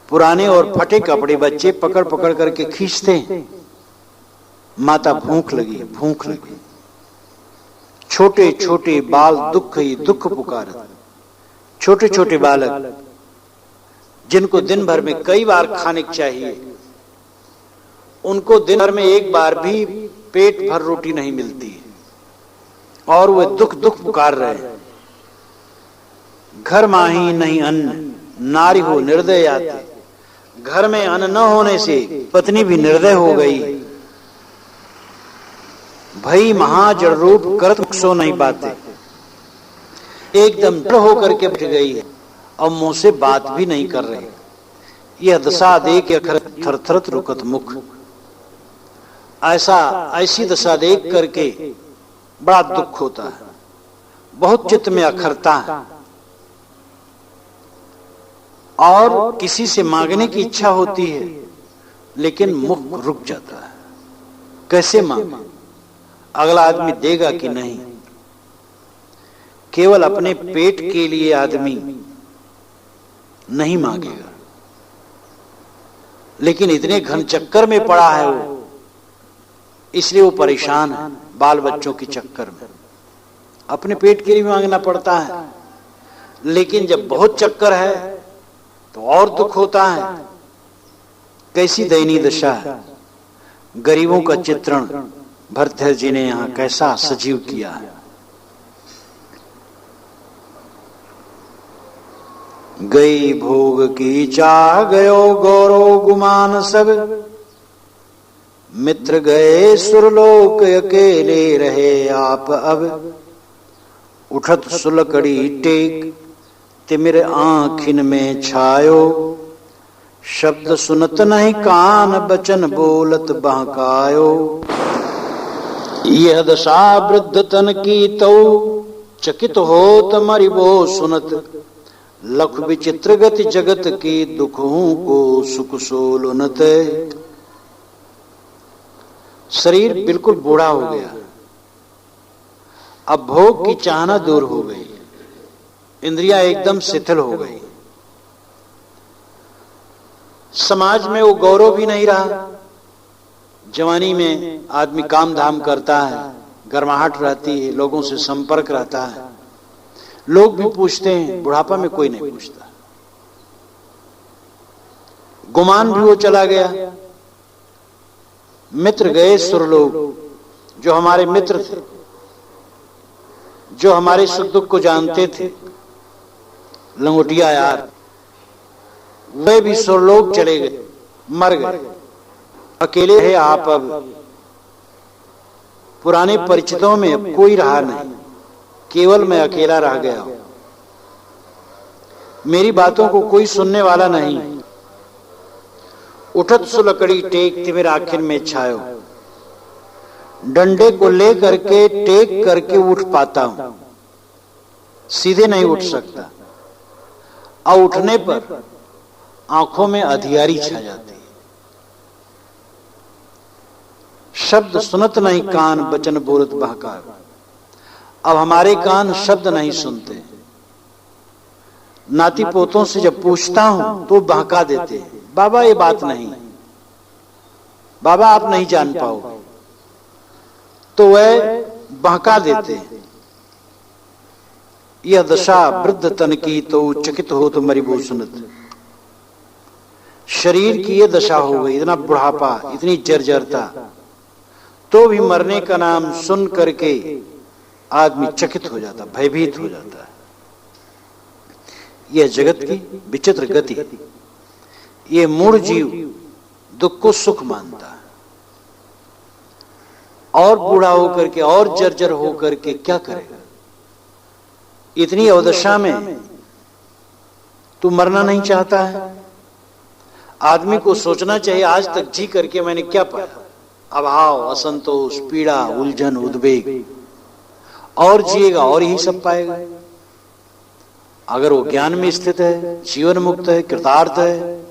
पुराने और फटे कपड़े बच्चे पकड़ पकड़ करके खींचते हैं। माता भूख लगी भूख लगी। छोटे छोटे बाल दुख ही दुख पुकारत। छोटे छोटे बालक जिनको दिन भर में कई बार खाने चाहिए, उनको दिन भर में एक बार भी पेट भर रोटी नहीं मिलती और वे दुख दुख पुकार रहे हैं। घर माही नहीं अन्न नारी हो निर्दय आते। घर में अन्न न होने से पत्नी भी निर्दय हो गई। भई महाजड़ रूप करत सो नहीं पाते। एकदम डर होकर के बैठ गई है और मुंह से बात भी नहीं कर रहे। यह दशा देख थर थर रुकत मुख। ऐसी दशा देख करके बड़ा दुख होता है, बहुत चित्त में अखरता है और किसी से मांगने की इच्छा होती है लेकिन मुख रुक जाता है। कैसे मांगे, अगला आदमी देगा कि नहीं। केवल अपने पेट के लिए आदमी नहीं मांगेगा, लेकिन इतने घन चक्कर में पड़ा है वो, इसलिए वो परेशान है। बाल बच्चों के चक्कर में अपने पेट के लिए मांगना पड़ता है, लेकिन जब बहुत चक्कर है तो और दुख होता है। कैसी दयनीय दशा है। गरीबों का चित्रण भरतहर जी ने यहां कैसा सजीव किया है। गई भोग की चाह गयो गौरव गुमान सब। मित्र गए सुरलोक अकेले रहे आप अब। उठत सुलकड़ी टेक तिमिर आँखिन में छायो। शब्द सुनत नहीं कान बचन बोलत बहकायो। यह दशा वृद्ध तन की तो चकित हो तुम्हारी वो सुनत, लख विचित्र गति जगत की, दुखों को सुख सोलुनत। शरीर बिल्कुल बूढ़ा हो गया, अब भोग की चाहना दूर हो गई, इंद्रियां एकदम शिथिल हो गई, समाज में वो गौरव भी नहीं रहा। जवानी में आदमी काम धाम करता है, गर्माहट रहती है, लोगों से संपर्क रहता है, लोग भी पूछते हैं, बुढ़ापा में कोई नहीं पूछता। गुमान भी वो चला गया। मित्र गए सुरलोक, जो हमारे मित्र थे, जो हमारे सुख दुख को जानते थे, लंगोटिया यार, वे भी सुरलोक चले गए, मर गए। अकेले है आप अब, पुराने परिचितों में अब कोई रहा नहीं, केवल मैं अकेला रह गया हूं। मेरी बातों को कोई सुनने वाला नहीं। उठत सुलकड़ी टेक तिमिर आखिर में छायो, डंडे को ले करके टेक करके उठ पाता हूं, सीधे नहीं उठ सकता। और उठने पर आंखों में अधियारी छा जाती है। शब्द सुनत नहीं कान, बचन बोलत बहकार। अब हमारे कान शब्द नहीं सुनते। नाती पोतों से जब पूछता हूं तो बहका देते हैं, बाबा ये बात नहीं, बाबा आप नहीं जान पाओगे, तो वह बहका देते हैं। यह दशा वृद्ध तन की, तो चकित हो तो मरी वो सुनत। शरीर की यह दशा हो गई, इतना बुढ़ापा, इतनी जर्जरता, तो भी मरने का नाम सुन करके आदमी चकित हो जाता, भयभीत हो जाता है। यह जगत की विचित्र गति। यह मूढ़ जीव दुख को सुख मानता है, और बूढ़ा होकर के और जर्जर होकर के क्या करेगा। इतनी अवदशा में तू मरना नहीं चाहता है। आदमी को सोचना चाहिए, आज तक जी करके मैंने क्या पाया। अभाव, असंतोष, पीड़ा, उलझन, उद्वेग, और जिएगा और यही सब पाएगा। अगर वो ज्ञान में स्थित है, जीवन मुक्त है, कृतार्थ है,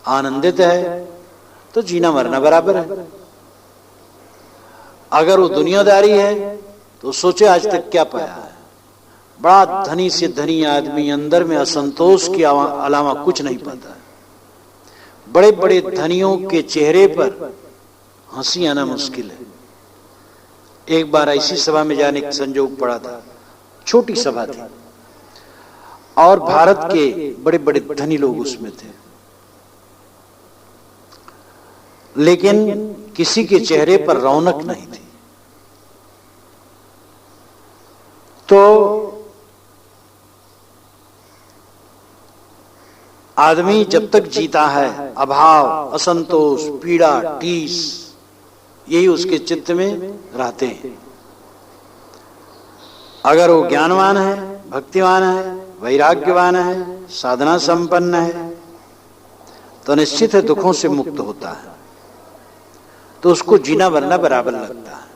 आनंदित है, तो जीना मरना बराबर है। अगर वो दुनियादारी है तो सोचे आज तक क्या पाया है। बड़ा धनी से धनी आदमी अंदर में असंतोष के अलावा कुछ नहीं पाता है। बड़े बड़े धनियों के चेहरे पर हंसी आना मुश्किल है। एक बार ऐसी सभा में जाने का संजोग पड़ा था, छोटी सभा थी, और भारत के बड़े बड़े धनी लोग उसमें थे, लेकिन किसी के चेहरे पर रौनक नहीं थी। तो आदमी जब तक जीता है, अभाव, असंतोष, पीड़ा, टीस, यही उसके चित्त में रहते हैं। अगर वो ज्ञानवान है, भक्तिवान है, वैराग्यवान है, साधना संपन्न है, तो निश्चित है दुखों से मुक्त होता है। तो उसको जीना मरना बराबर लगता है,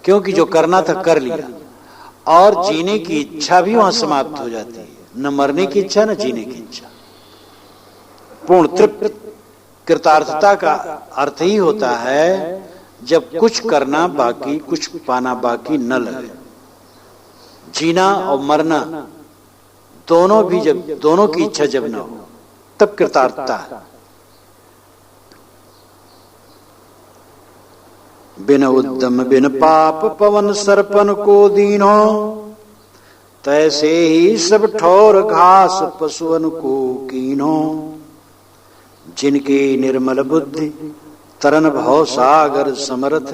क्योंकि जो करना था कर लिया, और जीने की इच्छा भी वहां समाप्त हो जाती है। न मरने की इच्छा, न जीने की इच्छा। पूर्ण तृप्त कृतार्थता का अर्थ ही होता है जब कुछ करना बाकी, कुछ पाना बाकी न लगे। जीना और मरना दोनों भी, जब दोनों की इच्छा जब न हो, तब कृतार्थता है। बिन उद्यम बिन पाप पवन सरपन को दीनो, तैसे ही सब ठौर घास पशुअन को कीनो। जिनकी निर्मल बुद्धि तरन भव सागर समरथ,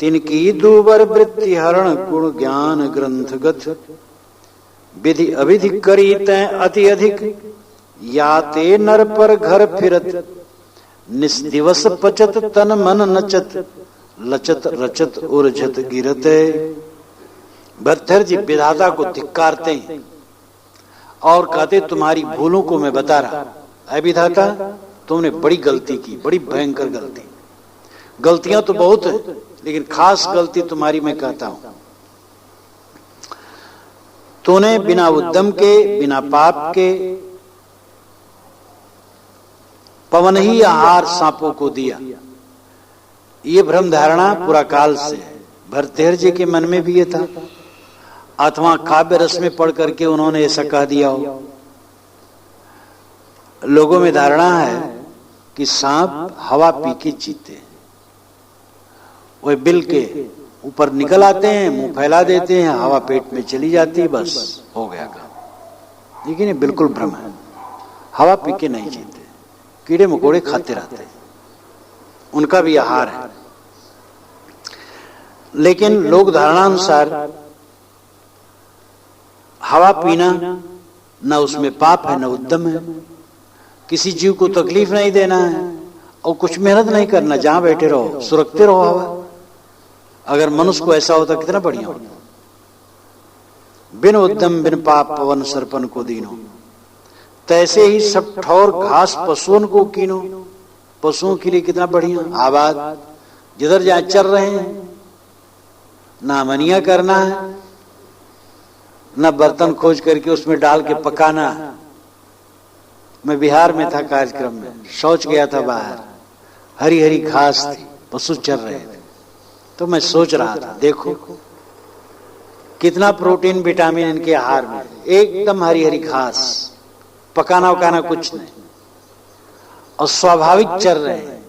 तिनकी दूबर वृत्ति हरण गुण ज्ञान ग्रंथगत। विधि अविधि करी तै अति अधिक, याते नर पर घर फिरत। निस्दिवस पचत तन मन नचत, लचत रचत उर्झत गिरते। भरथर जी विधाता को धिक्कारते हैं और कहते तुम्हारी भूलों को मैं बता रहा। ऐ विधाता, तुमने बड़ी गलती की, बड़ी भयंकर गलती। गलतियां तो बहुत है, लेकिन खास गलती तुम्हारी मैं कहता हूं। तूने बिना उद्यम के, बिना पाप के पवन ही आहार सांपों को दिया। ये भ्रम धारणा पूरा काल से है। भरतेहर जी के मन में भी ये था, अथवा काव्य रस में पढ़ करके उन्होंने ऐसा कह दिया हो। लोगों में धारणा है कि सांप हवा पी के जीते हैं, वह बिल के ऊपर निकल आते हैं, मुंह फैला देते हैं, हवा पेट में चली जाती है, बस हो गया काम। लेकिन ये बिल्कुल भ्रम है। हवा पी के नहीं जीते, कीड़े मकोड़े खाते रहते हैं, उनका भी आहार है। लेकिन लोक धारणा अनुसार हवा पीना न उसमें पाप है न उद्यम है, किसी जीव को तकलीफ नहीं देना है और कुछ मेहनत नहीं करना, जहां बैठे रहो सुरक्षित रहो हवा। अगर मनुष्य को ऐसा होता कितना बढ़िया होता। बिन उद्यम बिन पाप पवन सरपन को दीनो, तैसे ही सब ठौर घास पशुओं को कीनो। पशुओं के लिए कितना बढ़िया आबाद, जिधर जहां चल रहे हैं, ना मनिया करना है, ना बर्तन खोज करके उसमें डाल के पकाना है। मैं बिहार में था कार्यक्रम में, शौच गया था बाहर, हरी हरी घास थी, पशु चल रहे थे। तो मैं सोच रहा था, देखो कितना प्रोटीन विटामिन इनके आहार में, एकदम हरी हरी घास, पकाना उकाना कुछ नहीं, और स्वाभाविक चल रहे हैं।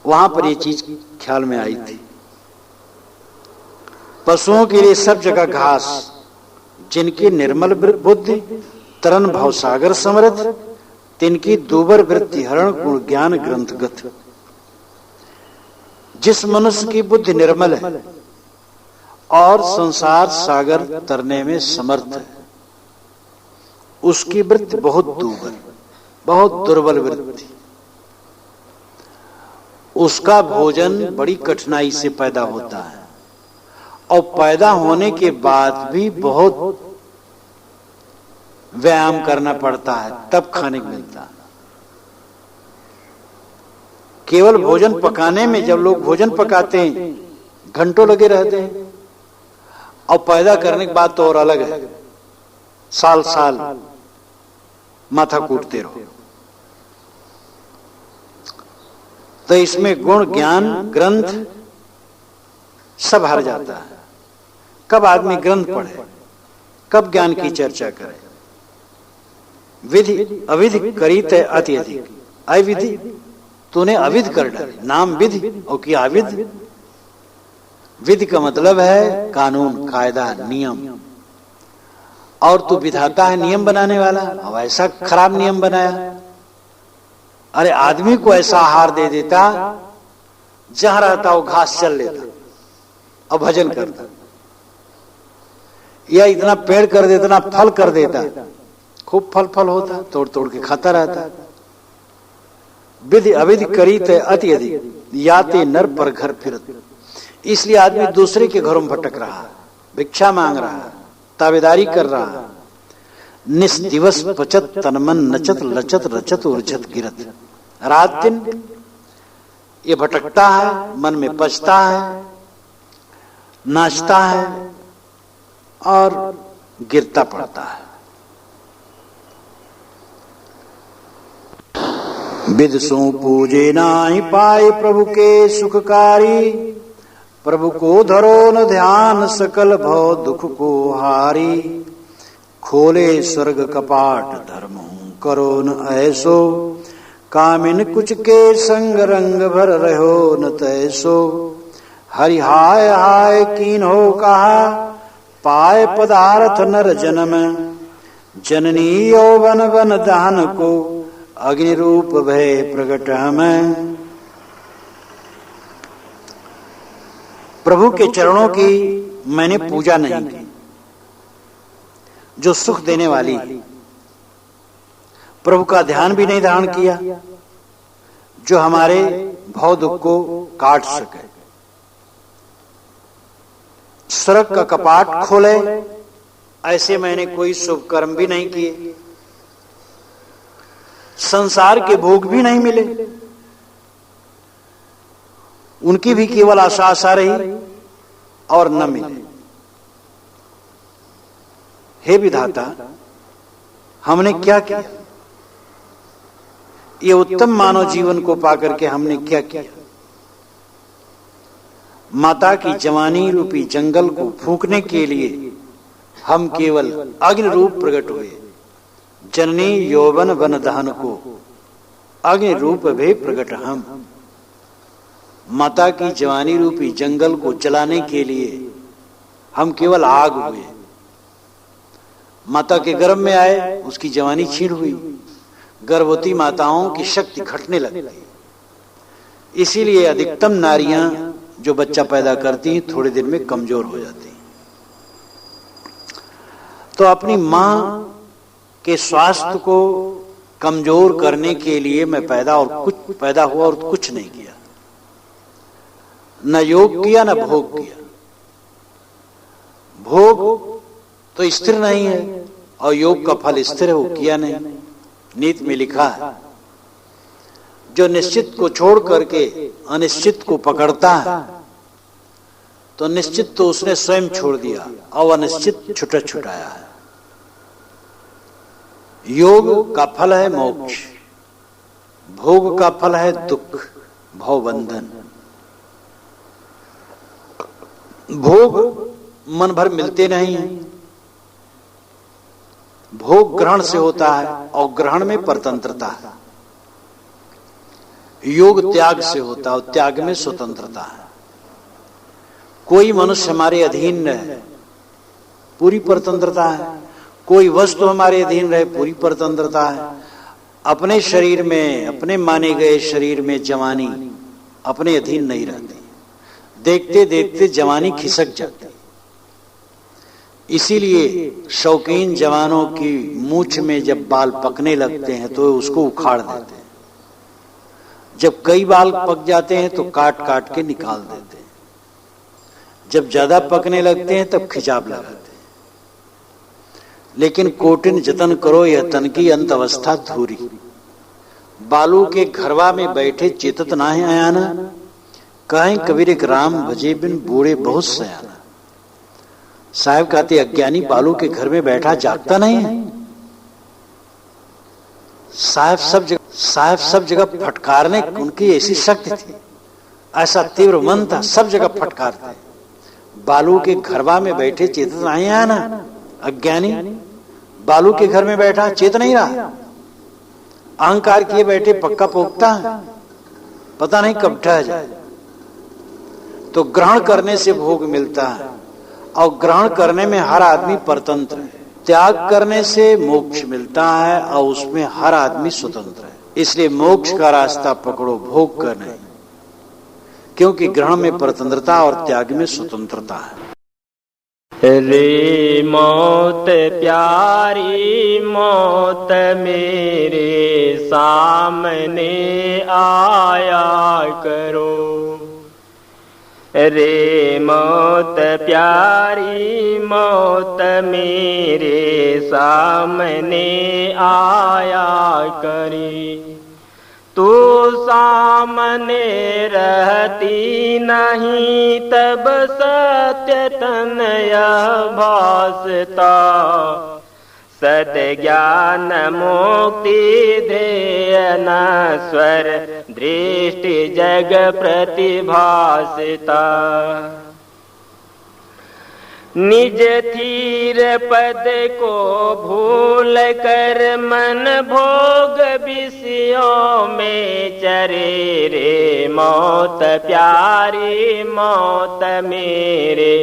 वहां पर ये चीज ख्याल में आई थी। पशुओं के लिए सब जगह घास, जिनकी निर्मल बुद्धि तरन भाव सागर समृद्ध, तिनकी दूबर वृत्ति हरण गुण ज्ञान ग्रंथगत। जिस मनुष्य की बुद्धि निर्मल है और संसार सागर तरने में समर्थ है, उसकी वृत्ति बहुत दूबर, बहुत दुर्बल वृत्ति। उसका भोजन बड़ी कठिनाई से पैदा होता है और पैदा होने के बाद भी बहुत व्यायाम करना पड़ता है, तब खाने को मिलता है। केवल भोजन पकाने में, जब लोग भोजन पकाते हैं घंटों लगे रहते हैं, और पैदा करने के बाद तो और अलग है, साल साल माथा कूटते रहो। तो इसमें गुण ज्ञान ग्रंथ सब हार जाता है। कब आदमी ग्रंथ पढ़े, कब ज्ञान की चर्चा करे। विधि अविधि करी तय अति अधिक, अविधि तूने अविध कर डाली, नाम विधि और किया अविध। विधि का मतलब है कानून, कायदा, नियम, और तू विधाता है, नियम बनाने वाला, और ऐसा खराब नियम बनाया। अरे आदमी को ऐसा आहार दे देता, जहां रहता वो घास चल लेता और भजन करता, या इतना पेड़ कर देता, इतना फल कर देता, खूब फल फल होता, तोड़ तोड़ के खाता रहता। विधि अविधि करी तय अति अधिक, याते नर पर घर फिरत। इसलिए आदमी दूसरे के घरों में भटक रहा, भिक्षा मांग रहा, ताबेदारी कर रहा, निस दिवस पचत तनमन नचत लचत रचत उर्जत गिरत। रात दिन ये भटकता है, मन में पचता है, नाचता है और गिरता पड़ता है। विदसु पूजे नाही पाए प्रभु के सुखकारी, प्रभु को धरो न ध्यान सकल भव दुख को हारी। खोले स्वर्ग कपाट धर्म करो न ऐसो, कामिन कुछ के संग रंग भर रहो न तैसो। हरि हाय हाय कीन हो कहा, पाए पदार्थ नर जन्म, जननी यौवन वन दान को, अग्नि रूप भय प्रगट हमें। प्रभु के चरणों की मैंने पूजा नहीं की, जो सुख देने वाली, प्रभु का ध्यान भी नहीं धारण किया, जो हमारे भव दुख को काट सके। स्वर्ग का कपाट खोले, ऐसे मैंने कोई शुभ कर्म भी नहीं किए। संसार के भोग भी नहीं मिले, उनकी भी केवल आशा रही और न मिले। हे विधाता, हमने क्या किया? ये उत्तम मानव जीवन को पाकर के हमने क्या किया? माता की जवानी रूपी जंगल को फूंकने के लिए हम केवल अग्नि रूप प्रकट हुए। जननी यौवन वन दहन को अग्नि रूप भे प्रकट हम। माता की जवानी रूपी जंगल को जलाने के लिए हम केवल आग हुए। माता के गर्भ में आए, उसकी जवानी छीन हुई। गर्भवती माताओं की शक्ति घटने लगती। इसीलिए अधिकतम नारियां जो बच्चा पैदा करती हैं थोड़े दिन में कमजोर हो जाती हैं। तो अपनी मां के स्वास्थ्य को कमजोर करने के लिए मैं पैदा हुआ और कुछ नहीं किया। न योग किया न भोग किया। भोग तो स्थिर नहीं है और योग का फल स्थिर है, वो किया नहीं। नीति में लिखा है, जो निश्चित को छोड़ करके अनिश्चित को पकड़ता है तो निश्चित तो उसने स्वयं छोड़ दिया और अनिश्चित छुटाया है। योग का फल है मोक्ष, भोग का फल है दुख, भवबंधन। भोग मन भर मिलते नहीं हैं। भोग ग्रहण से होता है और ग्रहण में परतंत्रता है। योग त्याग से होता है और त्याग में स्वतंत्रता है। कोई मनुष्य हमारे अधीन रहे, पूरी परतंत्रता है। कोई वस्तु हमारे अधीन रहे, पूरी परतंत्रता है। अपने शरीर में, अपने माने गए शरीर में जवानी अपने अधीन नहीं रहती। देखते देखते जवानी खिसक जाती। इसीलिए शौकीन जवानों की मूंछ में जब बाल पकने लगते हैं तो उसको उखाड़ देते हैं। जब कई बाल पक जाते हैं तो काट काट के निकाल देते हैं। जब ज्यादा पकने लगते हैं तब खिंचाव लगाते हैं। लेकिन कोटिन जतन करो यह तन की अंत अवस्था धूरी। बालू के घरवा में बैठे चेतत ना है आयाना, कहें कबीर एक राम भजे बिन बूढ़े बहुत सयाना। साहब कहते अज्ञानी बालू के घर में बैठा जागता नहीं है। साहब सब जगह फटकारने, उनकी ऐसी शक्ति थी, ऐसा तीव्र मन था, सब जगह फटकारते। बालू के घरवा में बैठे चेतन नहीं आया ना। अज्ञानी बालू के घर में बैठा चेत नहीं रहा, अहंकार किए बैठे पक्का पोकता है, पता नहीं कब ढह जाए। तो ग्रहण करने से भोग मिलता है और ग्रहण करने में हर आदमी परतंत्र है। त्याग करने से मोक्ष मिलता है और उसमें हर आदमी स्वतंत्र है। इसलिए मोक्ष का रास्ता पकड़ो, भोग का नहीं, क्योंकि ग्रहण में परतंत्रता और त्याग में स्वतंत्रता है। रे मौत प्यारी मौत मेरे सामने आया करो। रे मौत प्यारी मौत मेरे सामने आया करी। तू सामने रहती नहीं तब सत्य तन यह भासता। सद ज्ञान मुक्ति ध्येय नश्वर दृष्टि जग प्रतिभासता। निज थीर पद को भूल कर मन भोग विषयों में चरे। रे मौत प्यारी मौत मेरे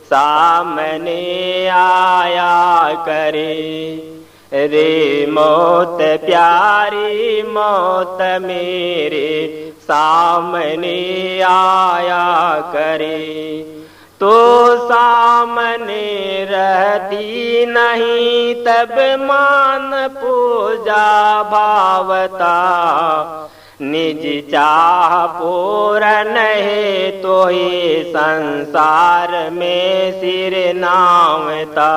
सामने आया करे। रे मौत प्यारी मौत मेरे सामने आया करे। तो सामने रहती नहीं तब मान पूजा भावता। निज चाह पूरन है तो ही संसार में सिर नामता।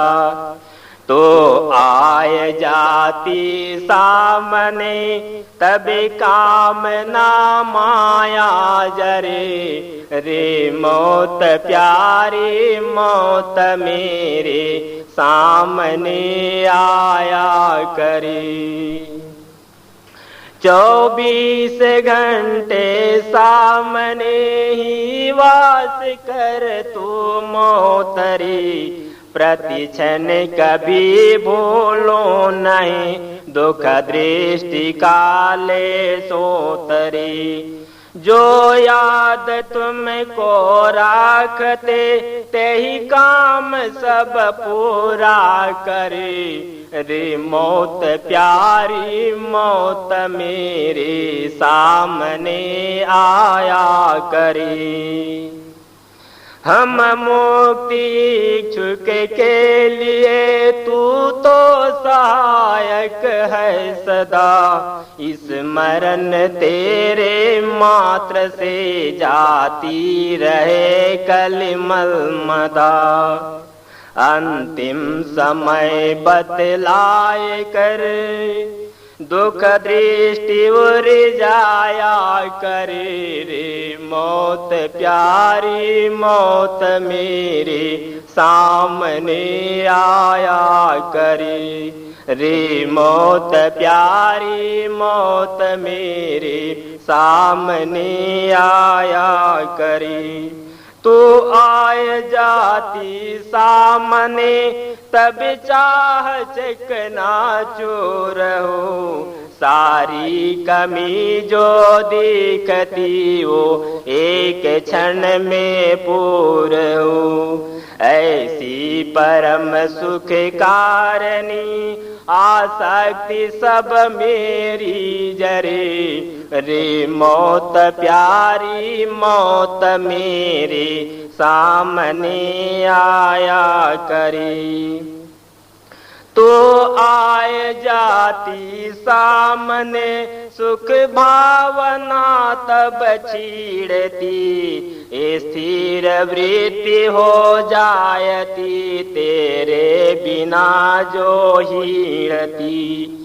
तो आय जाती सामने तब कामना माया जरे, रे मौत प्यारी मौत मेरे सामने आया करे। 24 घंटे सामने ही वास कर तू मौतरी, प्रति क्षण कभी भूलो नहीं दुख दृष्टि काले सोतरी। जो याद तुमको राखते ते ही काम सब पूरा करे, रे मौत प्यारी मौत मेरे सामने आया करे। हम मुक्ति इच्छुक के लिए तू तो सहायक है सदा, इस मरण तेरे मात्र से जाती रहे कलिमल मदा। अंतिम समय बतलाए कर दुख दृष्टि उर जाया करे, रे मौत प्यारी मौत मेरे सामने आया करे, रे मौत प्यारी मौत मेरे सामने आया करे। तू आय जाती सामने तब चाह चकना चूर हो, सारी कमी जो दिखती वो एक क्षण में पूर हो। ऐसी परम सुख कारणी आसक्ति सब मेरी जरे, रे मौत प्यारी मौत मेरे सामने आया करे। तो आय जाती सामने सुख भावना तब छीड़ती, स्थिर वृत्ति हो जायती तेरे बिना जो हीड़ती।